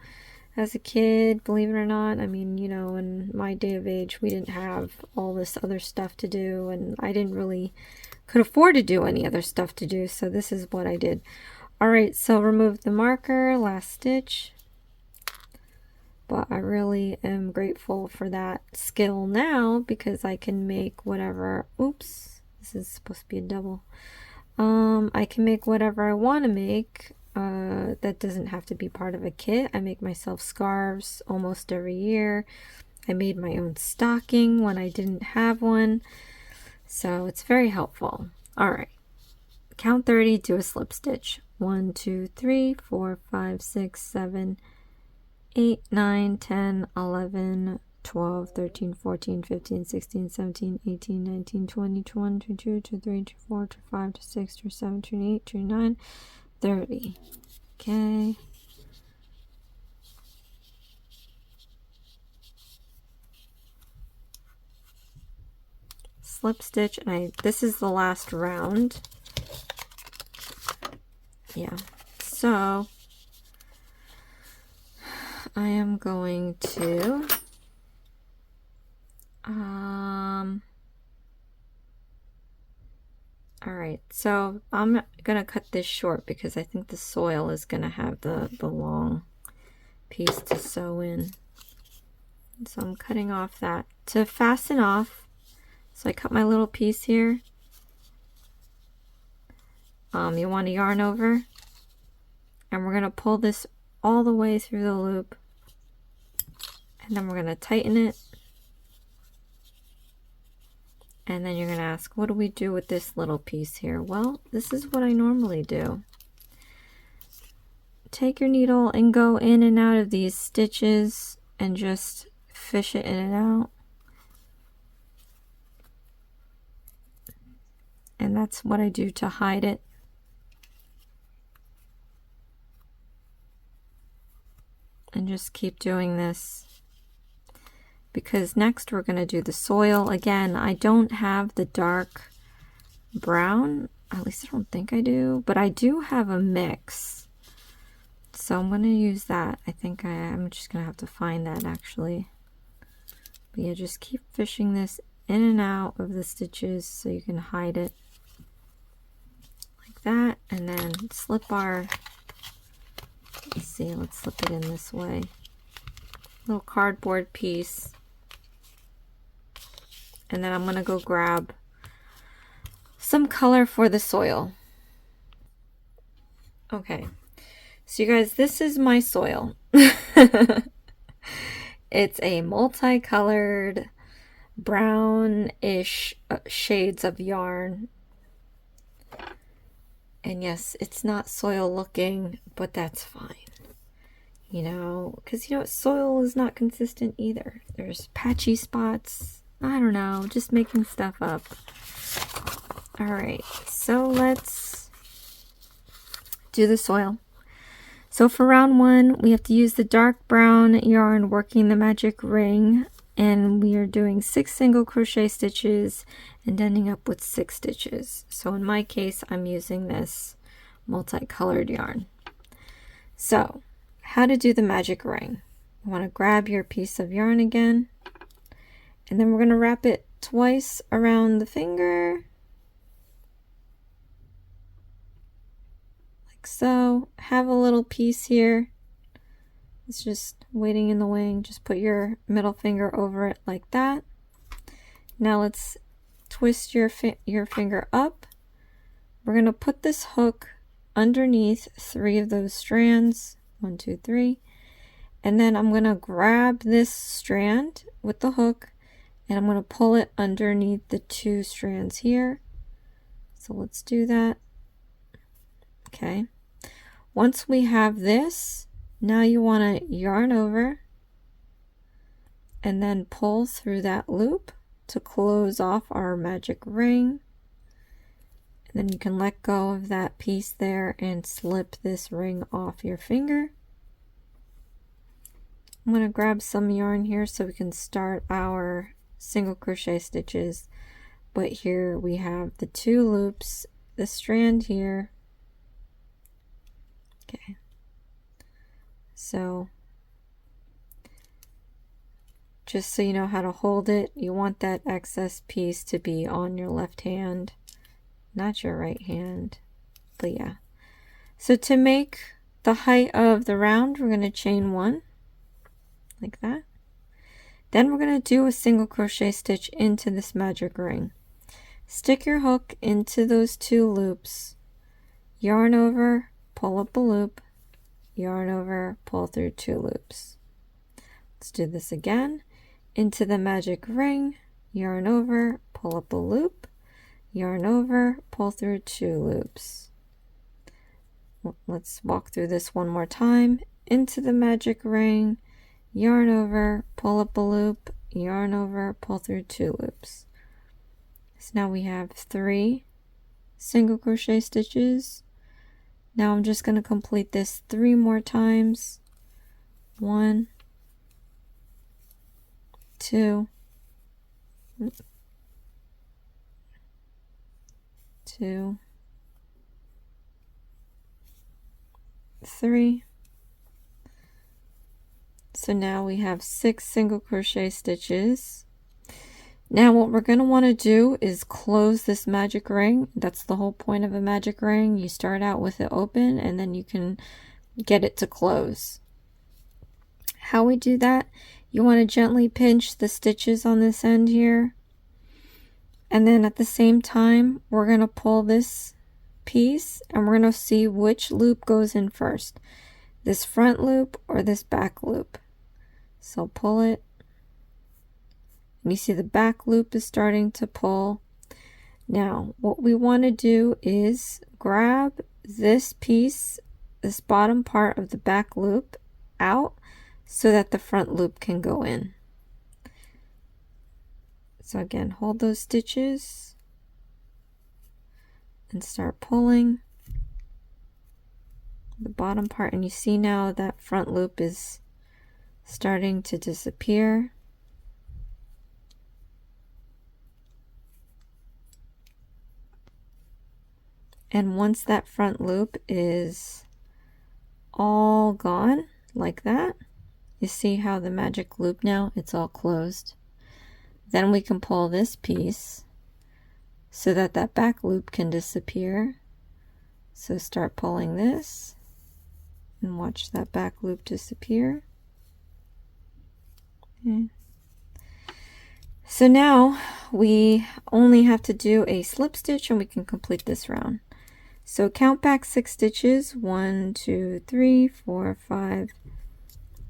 as a kid, believe it or not. I mean, you know, in my day of age, we didn't have all this other stuff to do, and I didn't really could afford to do any other stuff to do, so this is what I did. All right, so remove the marker, last stitch. But I really am grateful for that skill now, because I can make whatever, oops, this is supposed to be a double. I can make whatever I want to make. That doesn't have to be part of a kit. I make myself scarves almost every year. I made my own stocking when I didn't have one. So it's very helpful. All right. Count 30, do a slip stitch. 1, 2, 3, 4, 5, 6, 7, 8, 9, 10, 11, 12, 13, 14, 15, 16, 17, 18, 19, 20, 21, 22, 23, 24, 25, 26, 27, 28, 29, 30. Okay. Slip stitch, and this is the last round. Yeah. So I am going to all right, so I'm gonna cut this short because I think the soil is gonna have the long piece to sew in. So I'm cutting off that to fasten off. So I cut my little piece here. You want to yarn over, and we're gonna pull this all the way through the loop, and then we're gonna tighten it. And then you're going to ask, what do we do with this little piece here? Well, this is what I normally do. Take your needle and go in and out of these stitches and just fish it in and out. And that's what I do to hide it. And just keep doing this. Because next we're going to do the soil. Again, I don't have the dark brown. At least I don't think I do. But I do have a mix. So I'm going to use that. I think I'm just going to have to find that actually. But yeah, just keep fishing this in and out of the stitches so you can hide it. Like that. And then slip our, let's see, let's slip it in this way. little cardboard piece. And then I'm going to go grab some color for the soil. Okay, so you guys, this is my soil. It's a multicolored brownish shades of yarn. And yes, it's not soil looking, but that's fine. You know, because you know, soil is not consistent either. There's patchy spots. I don't know, just making stuff up. Alright, so let's do the soil. So for round 1, we have to use the dark brown yarn working the magic ring, and we are doing 6 single crochet stitches and ending up with 6 stitches. So in my case, I'm using this multicolored yarn. So how to do the magic ring. You want to grab your piece of yarn again, and then we're going to wrap it twice around the finger. Like so. Have a little piece here. It's just waiting in the wing. Just put your middle finger over it like that. Now let's twist your finger up. We're going to put this hook underneath 3 of those strands. 1, 2, 3. And then I'm going to grab this strand with the hook and I'm going to pull it underneath the 2 strands here. So let's do that. Okay. Once we have this, now you want to yarn over and then pull through that loop to close off our magic ring. And then you can let go of that piece there and slip this ring off your finger. I'm going to grab some yarn here so we can start our single crochet stitches. But here we have the 2 loops, the strand here. Okay. So just so you know how to hold it, you want that excess piece to be on your left hand, not your right hand. But yeah. So to make the height of the round, we're going to chain 1 like that. Then we're going to do a single crochet stitch into this magic ring. Stick your hook into those 2 loops, yarn over, pull up a loop, yarn over, pull through 2 loops. Let's do this again. Into the magic ring, yarn over, pull up a loop, yarn over, pull through 2 loops. Let's walk through this one more time. Into the magic ring, yarn over, pull up a loop, yarn over, pull through 2 loops. So now we have 3 single crochet stitches. Now I'm just going to complete this 3 more times. 1, 2, 2, 3. So now we have 6 single crochet stitches. Now what we're going to want to do is close this magic ring. That's the whole point of a magic ring. You start out with it open and then you can get it to close. How we do that, you want to gently pinch the stitches on this end here. And then at the same time, we're going to pull this piece and we're going to see which loop goes in first. This front loop or this back loop. So pull it. And you see the back loop is starting to pull. Now, what we want to do is grab this piece, this bottom part of the back loop out so that the front loop can go in. So again, hold those stitches and start pulling the bottom part. And you see now that front loop is starting to disappear. And once that front loop is all gone, like that, you see how the magic loop now, it's all closed. Then we can pull this piece so that that back loop can disappear. So start pulling this and watch that back loop disappear. Okay. So now we only have to do a slip stitch and we can complete this round. So count back 6 stitches, 1, 2, 3, 4, 5,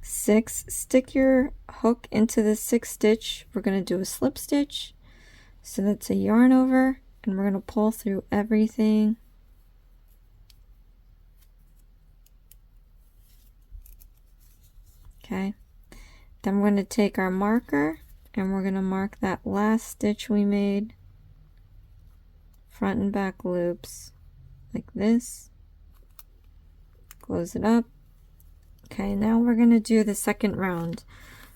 6. Stick your hook into the 6th stitch. We're going to do a slip stitch. So that's a yarn over, and we're going to pull through everything. Okay. Then we're going to take our marker and we're going to mark that last stitch we made, front and back loops, like this. Close it up. Okay, now we're going to do the second round.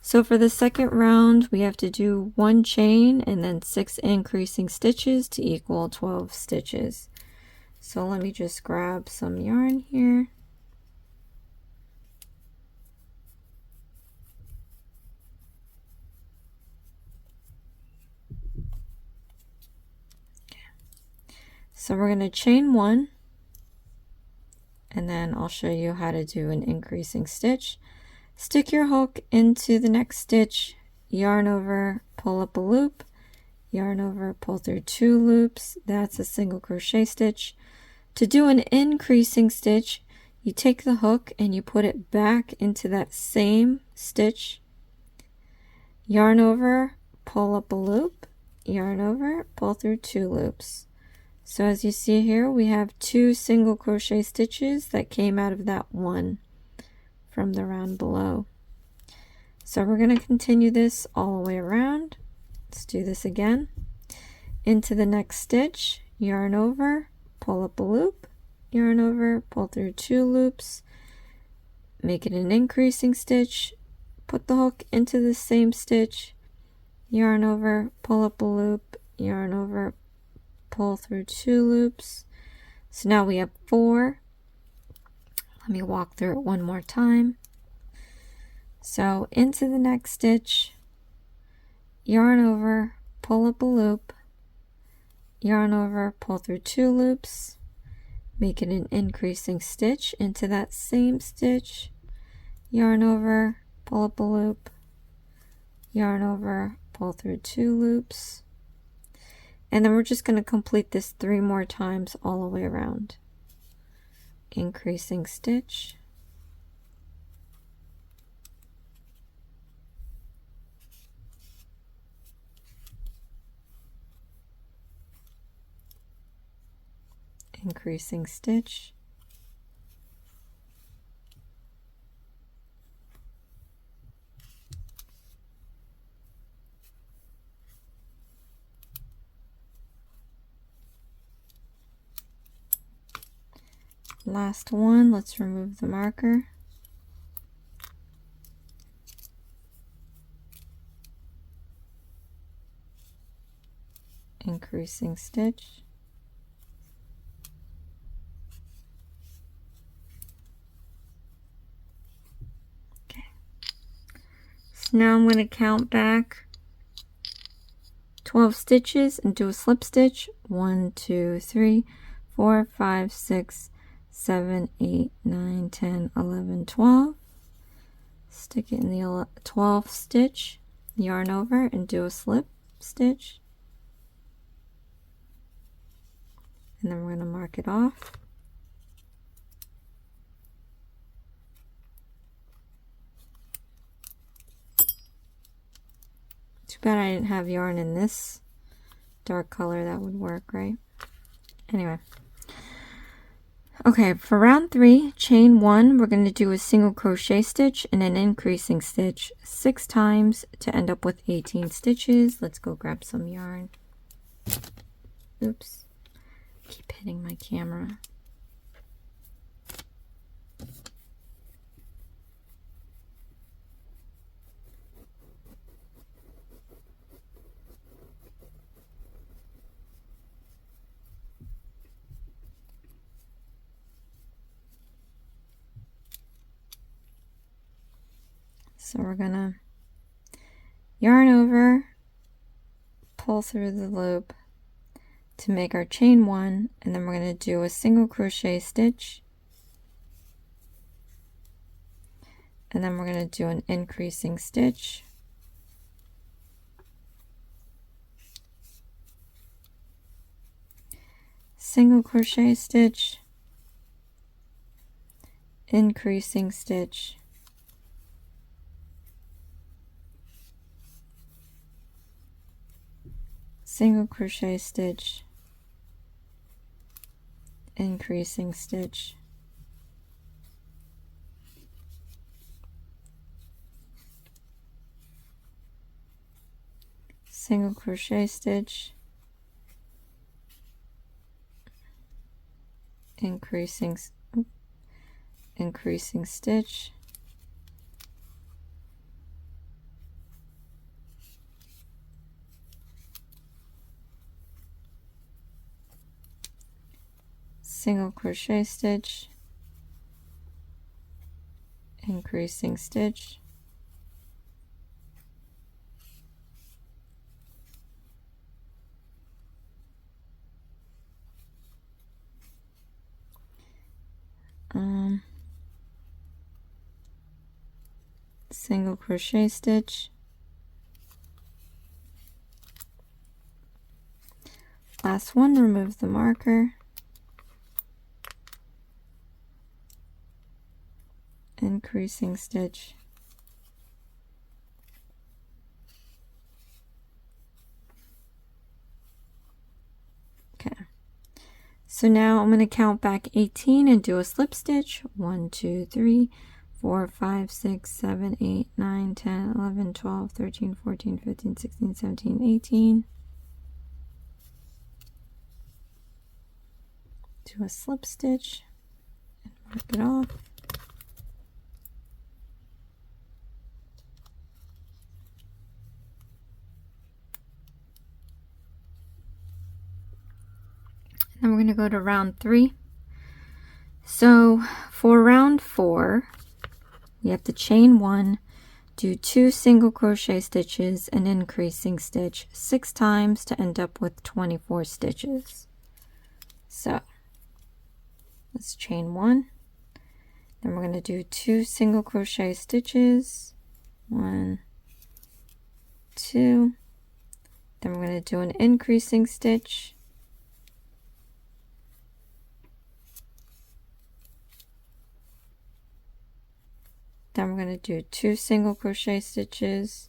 So for the second round, we have to do 1 chain and then 6 increasing stitches to equal 12 stitches. So let me just grab some yarn here. So we're going to chain 1, and then I'll show you how to do an increasing stitch. Stick your hook into the next stitch, yarn over, pull up a loop, yarn over, pull through 2 loops. That's a single crochet stitch. To do an increasing stitch, you take the hook and you put it back into that same stitch, yarn over, pull up a loop, yarn over, pull through 2 loops. So as you see here, we have 2 single crochet stitches that came out of that one from the round below. So we're going to continue this all the way around. Let's do this again. Into the next stitch, yarn over, pull up a loop, yarn over, pull through 2 loops, make it an increasing stitch, put the hook into the same stitch, yarn over, pull up a loop, yarn over, pull through 2 loops. So now we have 4. Let me walk through it one more time. So into the next stitch, yarn over, pull up a loop, yarn over, pull through 2 loops, make it an increasing stitch into that same stitch, yarn over, pull up a loop, yarn over, pull through 2 loops. And then we're just going to complete this 3 more times all the way around. Increasing stitch, increasing stitch, last one. Let's remove the marker. Increasing stitch, okay. So now I'm going to count back 12 stitches and do a slip stitch. 1, 2, 3, 4, 5, 6, 7, 8, 9, 10, 11, 12. Stick it in the 12th stitch, yarn over and do a slip stitch. And then we're going to mark it off. Too bad I didn't have yarn in this dark color. That would work, right? Anyway. Okay, for round 3, chain 1, we're going to do a single crochet stitch and an increasing stitch 6 times to end up with 18 stitches. Let's go grab some yarn. Oops. Keep hitting my camera. So we're gonna yarn over, pull through the loop to make our chain 1, and then we're going to do a single crochet stitch, and then we're going to do an increasing stitch, single crochet stitch, increasing stitch, single crochet stitch, increasing stitch, single crochet stitch, increasing stitch, single crochet stitch, increasing stitch, single crochet stitch, last one, remove the marker, increasing stitch, okay. So now I'm going to count back 18 and do a slip stitch. 1, 2, 3, 4, 5, 6, 7, 8, 9, 10, 11, 12, 13, 14, 15, 16, 17, 18. Do a slip stitch and mark it off. Then we're going to go to round 3. So for round 4, we have to chain 1, do 2 single crochet stitches and increasing stitch 6 times to end up with 24 stitches. So let's chain 1. Then we're going to do 2 single crochet stitches. 1, 2. Then we're going to do an increasing stitch. Then we're going to do 2 single crochet stitches.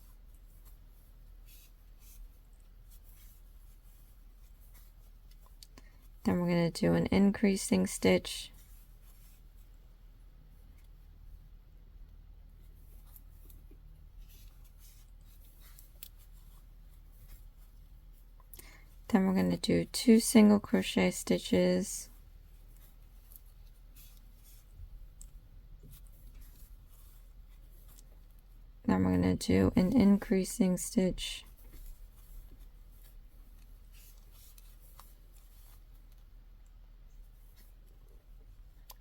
Then we're going to do an increasing stitch. Then we're going to do 2 single crochet stitches. Then we're going to do an increasing stitch.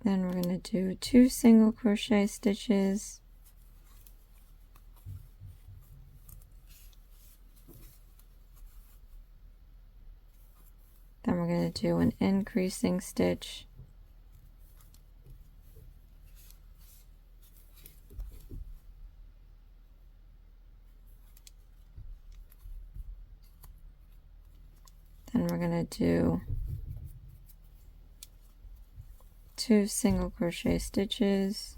Then we're going to do 2 single crochet stitches. Then we're going to do an increasing stitch. Then we're going to do 2 single crochet stitches.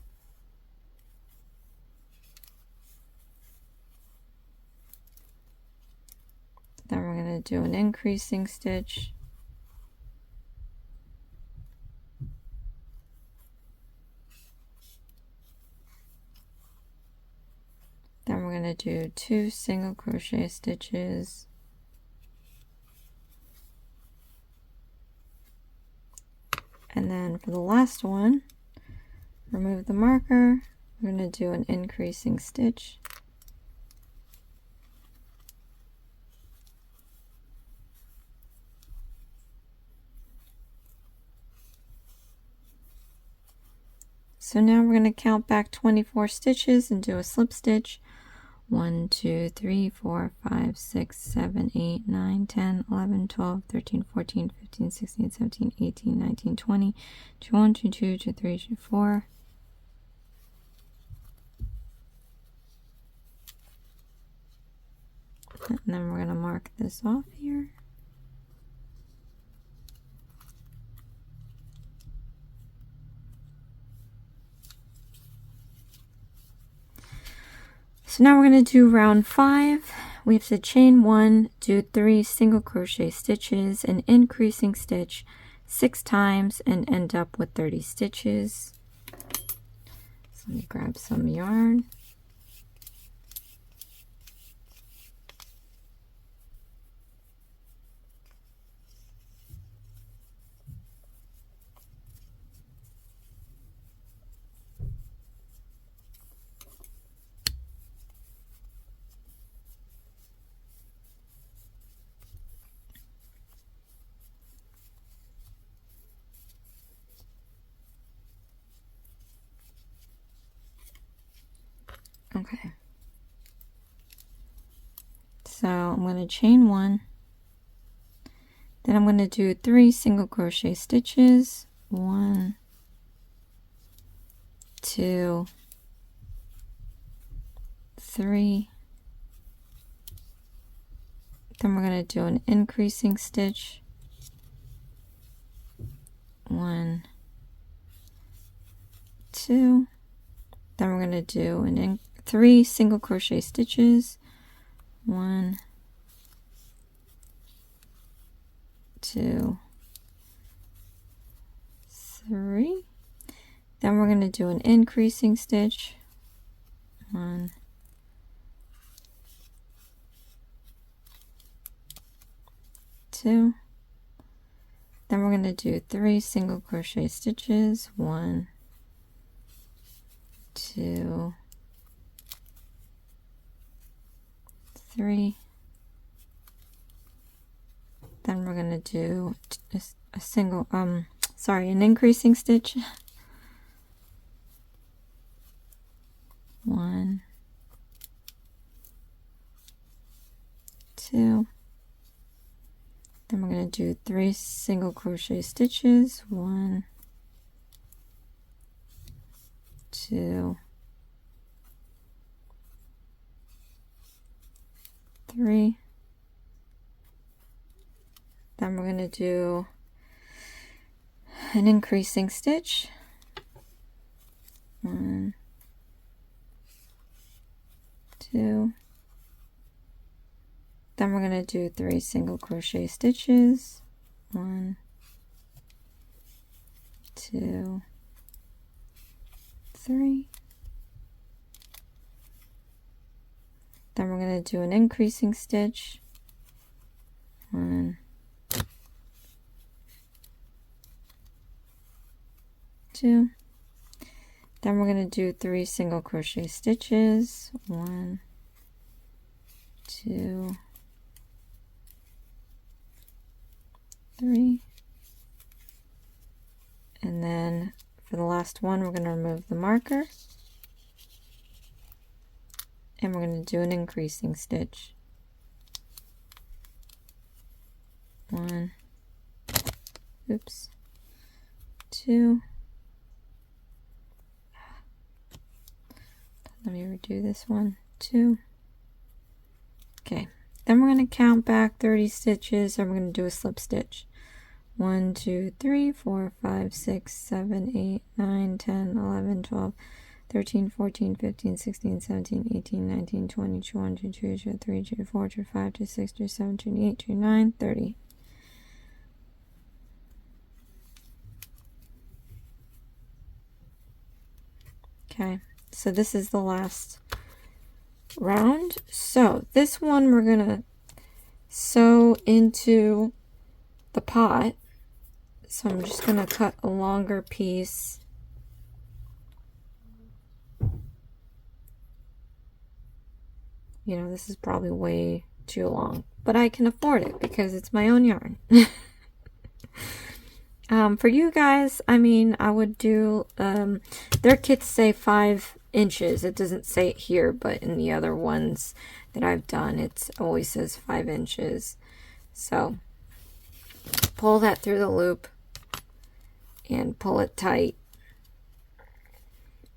Then we're going to do an increasing stitch. Then we're going to do 2 single crochet stitches. And then for the last one, remove the marker. We're going to do an increasing stitch. So now we're going to count back 24 stitches and do a slip stitch. 1, 2, 3, 4, 5, 6, 7, 8, 9, 10, 11, 12, 13, 14, 15, 16, 17, 18, 19, 20, 21, 22, 23, 24. And then we're going to mark this off here. So now we're going to do round 5. We have to chain 1, do 3 single crochet stitches, an increasing stitch 6 times, and end up with 30 stitches. So let me grab some yarn. Okay, so I'm going to chain 1, then I'm going to do 3 single crochet stitches, 1, 2, 3, then we're going to do an increasing stitch, 1, 2, then we're going to do 3 single crochet stitches, 1, 2, 3, then we're going to do an increasing stitch, 1, 2, then we're going to do 3 single crochet stitches, 1, 2, 3, then we're going to do a single an increasing stitch, 1, 2, then we're going to do 3 single crochet stitches, 1, 2, 3, then we're going to do an increasing stitch, 1, 2, then we're going to do 3 single crochet stitches, 1, 2, 3, then we're going to do an increasing stitch, 1, 2, then we're going to do 3 single crochet stitches, 1, 2, 3, and then for the last one we're going to remove the marker and we're going to do an increasing stitch, 1, oops, 2, let me redo this one, 2, okay, then we're going to count back 30 stitches and we're going to do a slip stitch, 1, 2, 3, 4, 5, 6, 7, 8, 9, 10, 11, 12, 13, 14, 15, 16, 17, 18, 19, 20, 21, 22, 23, 24, 25, 26, 27, 28, 29, 30. Okay, so this is the last round. So this one we're going to sew into the pot. So I'm just going to cut a longer piece. You know, this is probably way too long, but I can afford it because it's my own yarn. For you guys, I mean, I would do, their kits say 5 inches. It doesn't say it here, but in the other ones that I've done, it always says 5 inches. So pull that through the loop and pull it tight.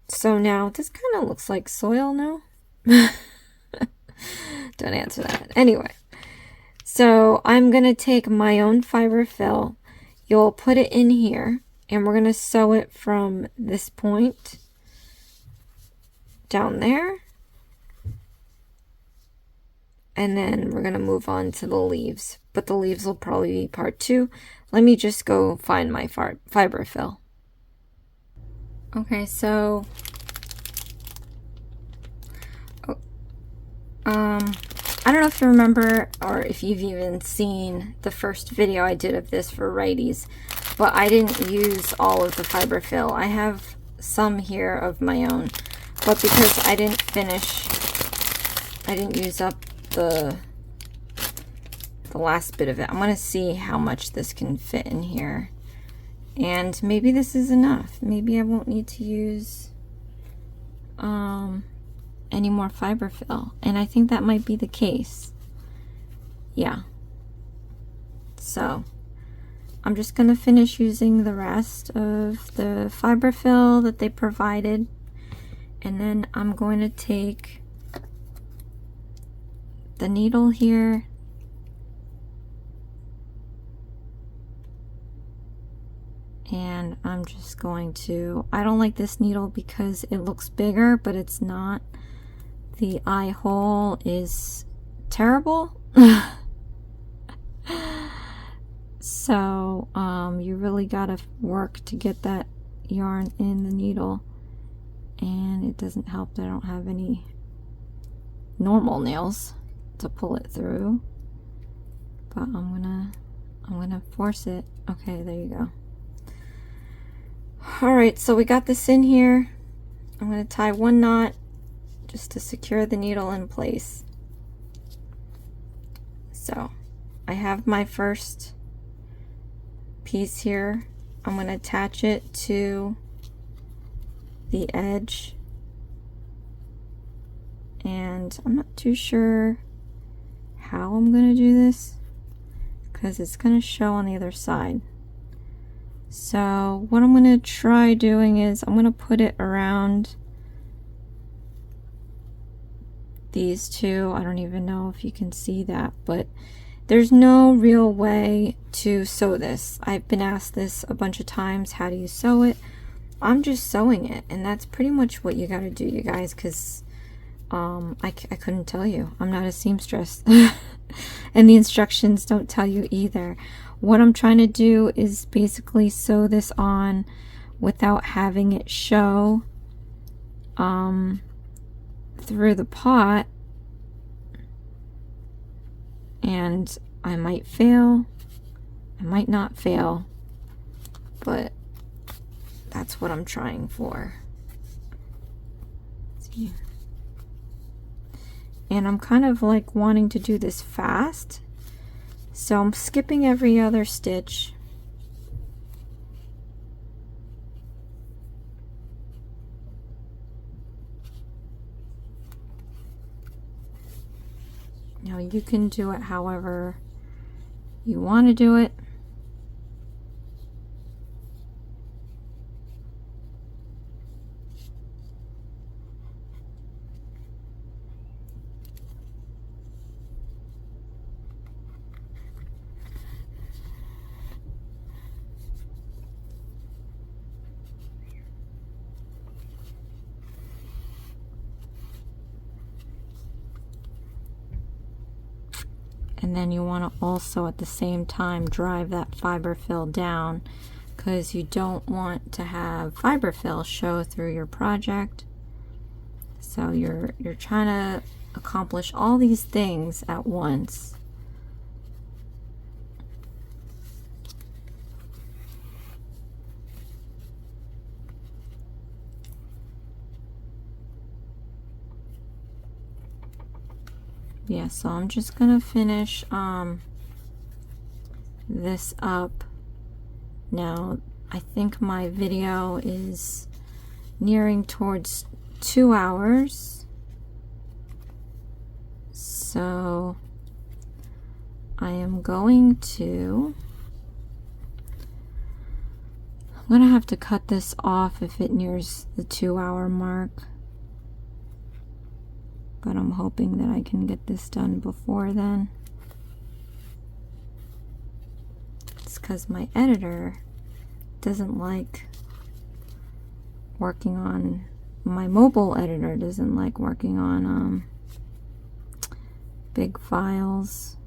So now this kind of looks like soil now. Don't answer that. Anyway, so I'm going to take my own fiber fill. You'll put it in here and we're going to sew it from this point down there And then we're going to move on to the leaves. But the leaves will probably be part 2. Let me just go find my fiber fill. Okay, so I don't know if you remember or if you've even seen the first video I did of this for righties, but I didn't use all of the fiber fill. I have some here of my own, but because I didn't use up the last bit of it. I'm going to see how much this can fit in here. And maybe this is enough. Maybe I won't need to use any more fiber fill. And I think that might be the case. Yeah. So I'm just going to finish using the rest of the fiber fill that they provided. And then I'm going to take the needle here and I'm just going to, I don't like this needle because it looks bigger, but it's not. The eye hole is terrible. So you really gotta work to get that yarn in the needle, and it doesn't help that I don't have any normal nails to pull it through, but I'm gonna force it. Okay, there you go. Alright, so we got this in here. I'm going to tie one knot just to secure the needle in place. So I have my first piece here. I'm going to attach it to the edge, and I'm not too sure how I'm going to do this because it's going to show on the other side. So what I'm going to try doing is I'm going to put it around these two. I don't even know if you can see that, but there's no real way to sew this. I've been asked this a bunch of times. How do you sew it? I'm just sewing it, and that's pretty much what you got to do, you guys, because I couldn't tell you. I'm not a seamstress. And the instructions don't tell you either. What I'm trying to do is basically sew this on without having it show through the pot. And I might fail, I might not fail, but that's what I'm trying for. Let's see. And I'm kind of like wanting to do this fast, so I'm skipping every other stitch. Now you can do it however you want to do it. And then you want to also at the same time drive that fiber fill down, because you don't want to have fiber fill show through your project. So you're trying to accomplish all these things at once. Yeah, so I'm just gonna finish this up now. I think my video is nearing towards 2 hours, so I am going to, I'm gonna have to cut this off if it nears the 2-hour mark. But I'm hoping that I can get this done before then. It's because my editor doesn't like working on, my mobile editor doesn't like working on big files.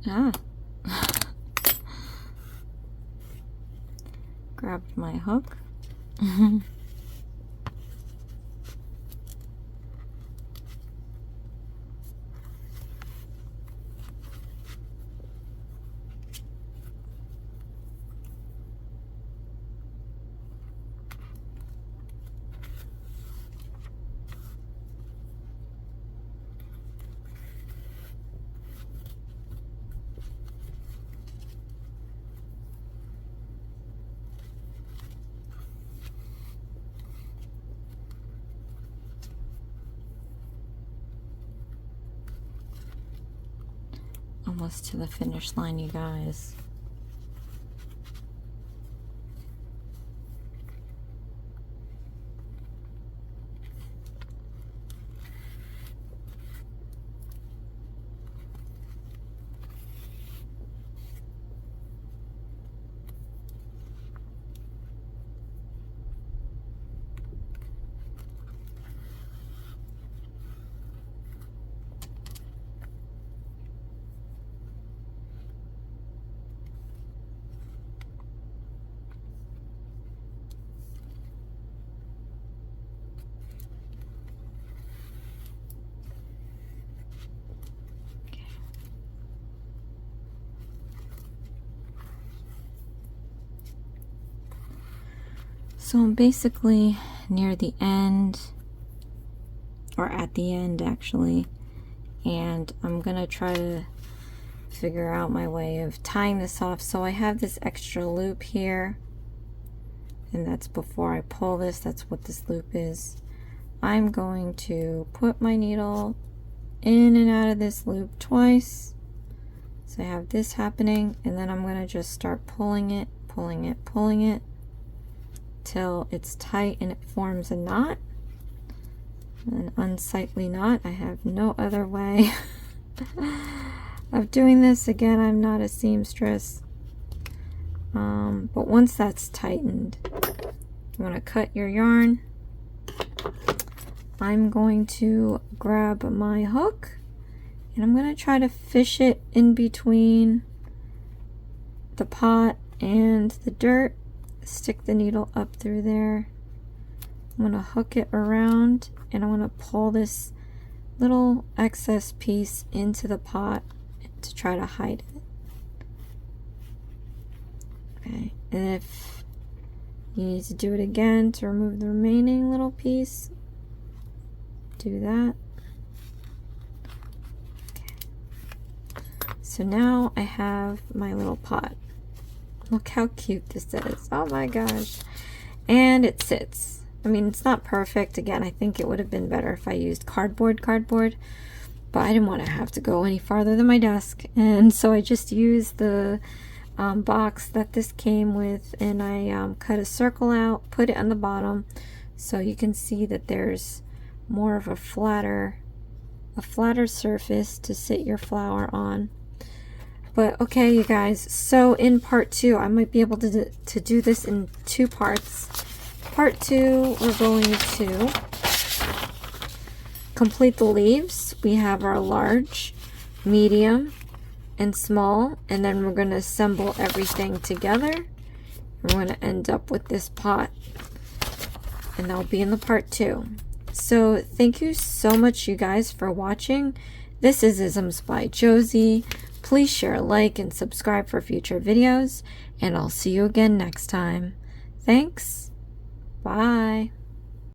Ah. Grabbed my hook. Almost to the finish line, you guys. So I'm basically near the end, or at the end actually, and I'm gonna try to figure out my way of tying this off. So I have this extra loop here, and that's before I pull this. That's what this loop is. I'm going to put my needle in and out of this loop twice. So I have this happening, and then I'm gonna just start pulling it, pulling it, pulling it till it's tight and it forms a knot, an unsightly knot. I have no other way of doing this. Again, I'm not a seamstress, but once that's tightened, you want to cut your yarn. I'm going to grab my hook And I'm going to try to fish it in between the pot and the dirt. Stick the needle up through there. I'm going to hook it around, and I'm going to pull this little excess piece into the pot to try to hide it. Okay, and if you need to do it again to remove the remaining little piece, do that. So now I have my little pot. Look how cute this is. Oh my gosh. And it sits. I mean, it's not perfect. Again, I think it would have been better if I used cardboard, but I didn't want to have to go any farther than my desk. And so I just used the box that this came with, and I cut a circle out, put it on the bottom so you can see that there's more of a flatter surface to sit your flower on. But okay, you guys, so in part 2, I might be able to do this in 2 parts. Part 2, we're going to complete the leaves. We have our large, medium, and small, and then we're going to assemble everything together. We're going to end up with this pot, and that'll be in the part 2. So thank you so much, you guys, for watching. This is Isms by Josie. Please share, like, and subscribe for future videos, and I'll see you again next time. Thanks. Bye.